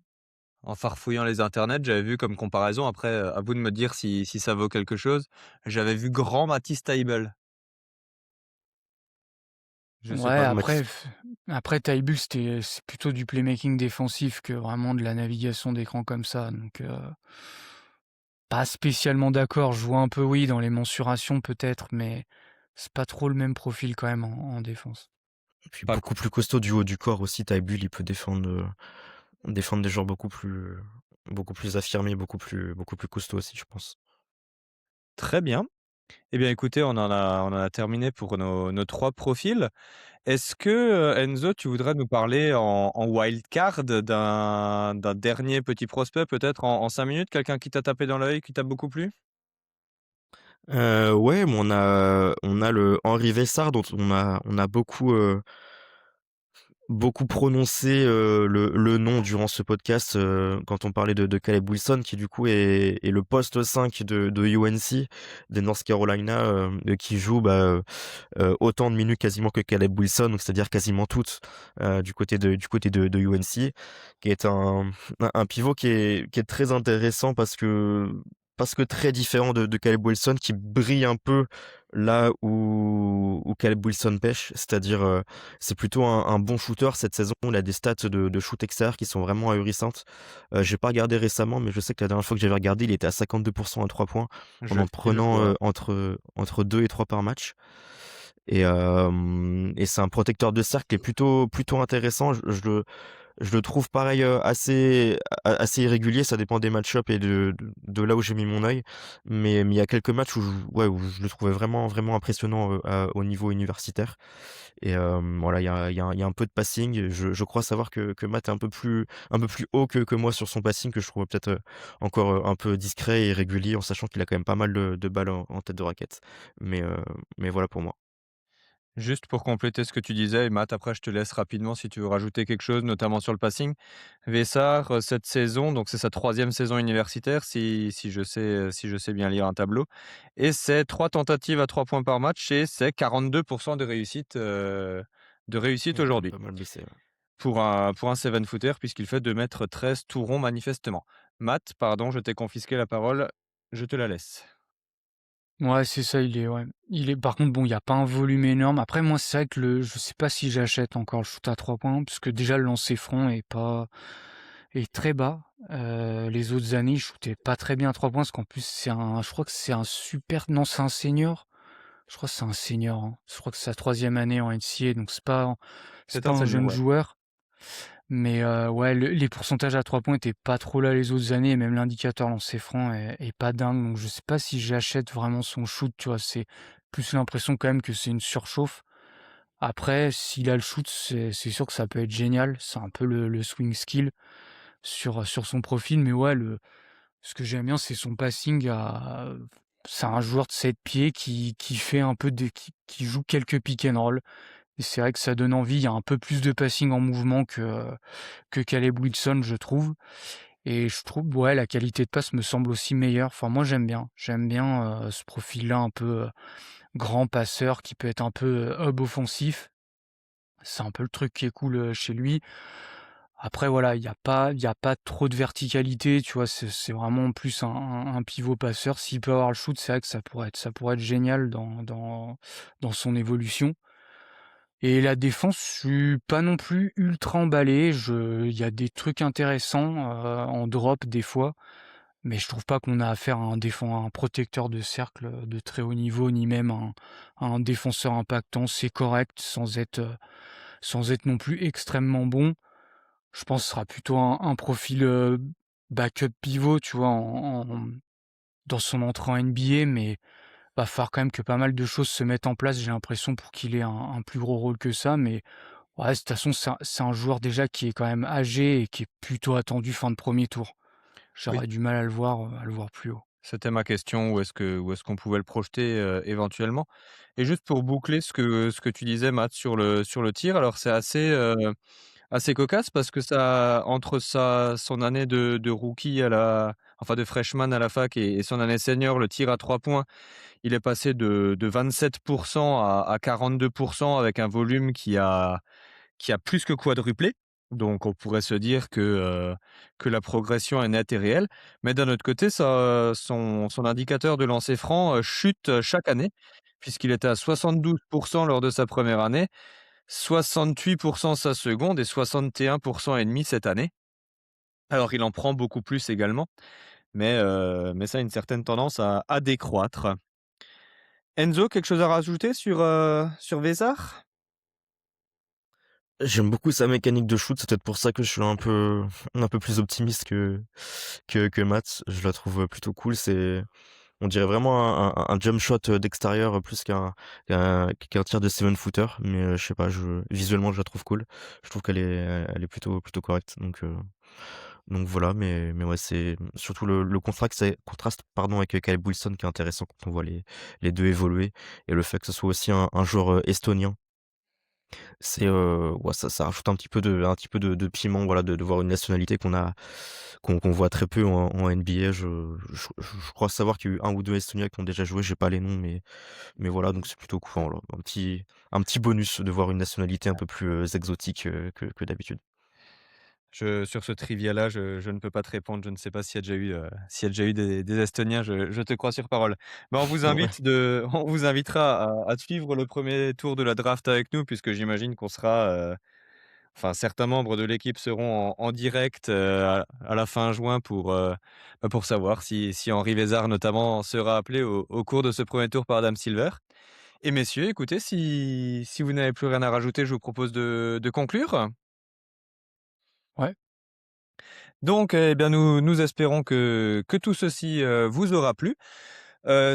En farfouillant les internets, j'avais vu comme comparaison, après, à vous de me dire si ça vaut quelque chose, j'avais vu grand Matisse Thybulle. Je sais Ouais, pas. après Tybull, c'est plutôt du playmaking défensif que vraiment de la navigation d'écran comme ça. Pas spécialement d'accord. Je vois un peu, oui, dans les mensurations peut-être, mais c'est pas trop le même profil quand même en défense. Et puis Pas beaucoup plus costaud du haut du corps aussi. Thybulle, il peut défendre des joueurs beaucoup plus affirmés, beaucoup plus costauds aussi, je pense. Très bien. Eh bien, écoutez, on en a terminé pour nos 3 profils. Est-ce que, Enzo, tu voudrais nous parler en wildcard d'un dernier petit prospect, peut-être en 5 minutes? Quelqu'un qui t'a tapé dans l'œil, qui t'a beaucoup plu? Ouais, mais on a le Henri Vessard dont on a beaucoup prononcé le nom durant ce podcast quand on parlait de Caleb Wilson qui du coup est le poste 5 de UNC des North Carolina qui joue autant de minutes quasiment que Caleb Wilson, donc c'est-à-dire quasiment toutes du côté de UNC, qui est un pivot qui est très intéressant parce que très différent de Caleb Wilson, qui brille un peu là où Caleb Wilson pêche, c'est-à-dire c'est plutôt un bon shooter cette saison. Il a des stats de shoot extérieur qui sont vraiment ahurissantes. J'ai pas regardé récemment, mais je sais que la dernière fois que j'avais regardé, il était à 52% à 3 points en Je en je prenant vois. entre 2 et 3 par match. Et c'est un protecteur de cercle qui est plutôt intéressant. Je le trouve pareil assez irrégulier. Ça dépend des match-ups et de là où j'ai mis mon œil. Mais il y a quelques matchs où je le trouvais vraiment impressionnant au niveau universitaire. Et voilà, il y a un peu de passing. Je crois savoir que Matt est un peu plus haut que moi sur son passing, que je trouve peut-être encore un peu discret et régulier, en sachant qu'il a quand même pas mal de balles en tête de raquette. Mais, euh, mais voilà pour moi. Juste pour compléter ce que tu disais, et Matt, après je te laisse rapidement si tu veux rajouter quelque chose, notamment sur le passing. Vessar, cette saison, donc c'est sa 3e saison universitaire, si je sais bien lire un tableau, et c'est 3 tentatives à 3 points par match et c'est 42 de réussite Il est quand même aujourd'hui pas mal blessé. Ouais. pour un 7-footer puisqu'il fait 2,13 m tout rond manifestement. Matt, pardon, je t'ai confisqué la parole, je te la laisse. Ouais, c'est ça, ouais. Par contre, bon, il y a pas un volume énorme. Après, moi, c'est vrai que je sais pas si j'achète encore le shoot à 3 points, parce que déjà, le lancer franc est très bas. Les autres années, il shootait pas très bien à 3 points, parce qu'en plus, je crois que c'est un super, non, c'est un senior. Je crois que c'est un senior, hein. Je crois que c'est sa 3e année en NCAA, donc c'est C'est pas un un senior, jeune ouais. joueur. Mais ouais, les pourcentages à 3 points étaient pas trop là les autres années, et même l'indicateur lancé franc est pas dingue. Donc je sais pas si j'achète vraiment son shoot, tu vois. C'est plus l'impression quand même que c'est une surchauffe. Après, s'il a le shoot, c'est sûr que ça peut être génial. C'est un peu le swing skill sur son profil. Mais ouais, ce que j'aime bien, c'est son passing. C'est un joueur de 7 pieds qui fait un peu qui joue quelques pick and roll. Et c'est vrai que ça donne envie. Il y a un peu plus de passing en mouvement que Caleb Wilson, je trouve. Et je trouve, ouais, la qualité de passe me semble aussi meilleure. Enfin, moi, j'aime bien. J'aime bien ce profil-là, un peu grand passeur, qui peut être un peu hub offensif. C'est un peu le truc qui est cool chez lui. Après, voilà, il y a pas trop de verticalité, tu vois. C'est vraiment plus un pivot passeur. S'il peut avoir le shoot, c'est vrai que ça pourrait être génial dans son évolution. Et la défense, je suis pas non plus ultra emballé. Il y a des trucs intéressants en drop des fois, mais je trouve pas qu'on a affaire à un protecteur de cercle de très haut niveau, ni même un défenseur impactant. C'est correct sans être non plus extrêmement bon. Je pense que ce sera plutôt un profil backup pivot, tu vois, dans son entrée en NBA, mais va falloir quand même que pas mal de choses se mettent en place, j'ai l'impression, pour qu'il ait un plus gros rôle que ça. Mais ouais, de toute façon, c'est un joueur déjà qui est quand même âgé et qui est plutôt attendu fin de premier tour. Oui, J'aurais du mal à le voir plus haut. c'était ma question, où est-ce qu'on pouvait le projeter, éventuellement? Et juste pour boucler ce que tu disais, Matt, sur le tir, alors c'est assez cocasse parce que ça entre son année de rookie de freshman à la fac et son année senior, le tir à 3 points, il est passé de 27 à 42 avec un volume qui a plus que quadruplé. Donc on pourrait se dire que la progression est nette et réelle. Mais d'un autre côté, son indicateur de lancer franc, chute, chaque année, puisqu'il était à 72 lors de sa première année, 68 sa seconde et 61,5 cette année. Alors il en prend beaucoup plus également, mais ça a une certaine tendance à décroître. Enzo, quelque chose à rajouter sur Vézard? J'aime beaucoup sa mécanique de shoot, c'est peut-être pour ça que je suis un peu plus optimiste que Matt. Je la trouve plutôt cool. On dirait vraiment un jump shot d'extérieur plus qu'un tir de 7-footer. Mais je sais pas, visuellement, je la trouve cool. Je trouve qu'elle est plutôt correcte. Donc voilà, mais ouais, c'est surtout le contraste pardon, avec Caleb Wilson qui est intéressant quand on voit les deux évoluer. Et le fait que ce soit aussi un joueur estonien. Ouais, ça rajoute un petit peu de piment, voilà, de voir une nationalité qu'on voit très peu en NBA. Je crois savoir qu'il y a eu 1 ou 2 Estoniens qui ont déjà joué, j'ai pas les noms, mais voilà, donc c'est plutôt cool, voilà, un petit bonus de voir une nationalité un peu plus, exotique, que d'habitude. Sur ce trivia-là, je ne peux pas te répondre. Je ne sais pas s'il y a déjà eu des Estoniens, je te crois sur parole. Mais Ouais. on vous invitera à suivre le premier tour de la draft avec nous, puisque j'imagine qu'on sera, certains membres de l'équipe seront en direct, à la fin juin pour savoir si Henri Vézard notamment sera appelé au cours de ce premier tour par Adam Silver. Et messieurs, écoutez, si vous n'avez plus rien à rajouter, je vous propose de conclure. Ouais, Donc, eh bien, nous espérons que tout ceci vous aura plu.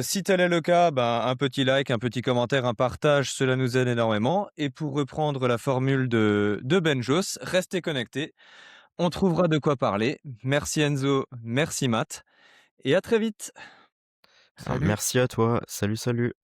Si tel est le cas, ben, un petit like, un petit commentaire, un partage, cela nous aide énormément. Et pour reprendre la formule de Benjos, restez connectés. On trouvera de quoi parler. Merci Enzo, merci Matt, et à très vite. Alors salut. merci à toi. Salut, salut.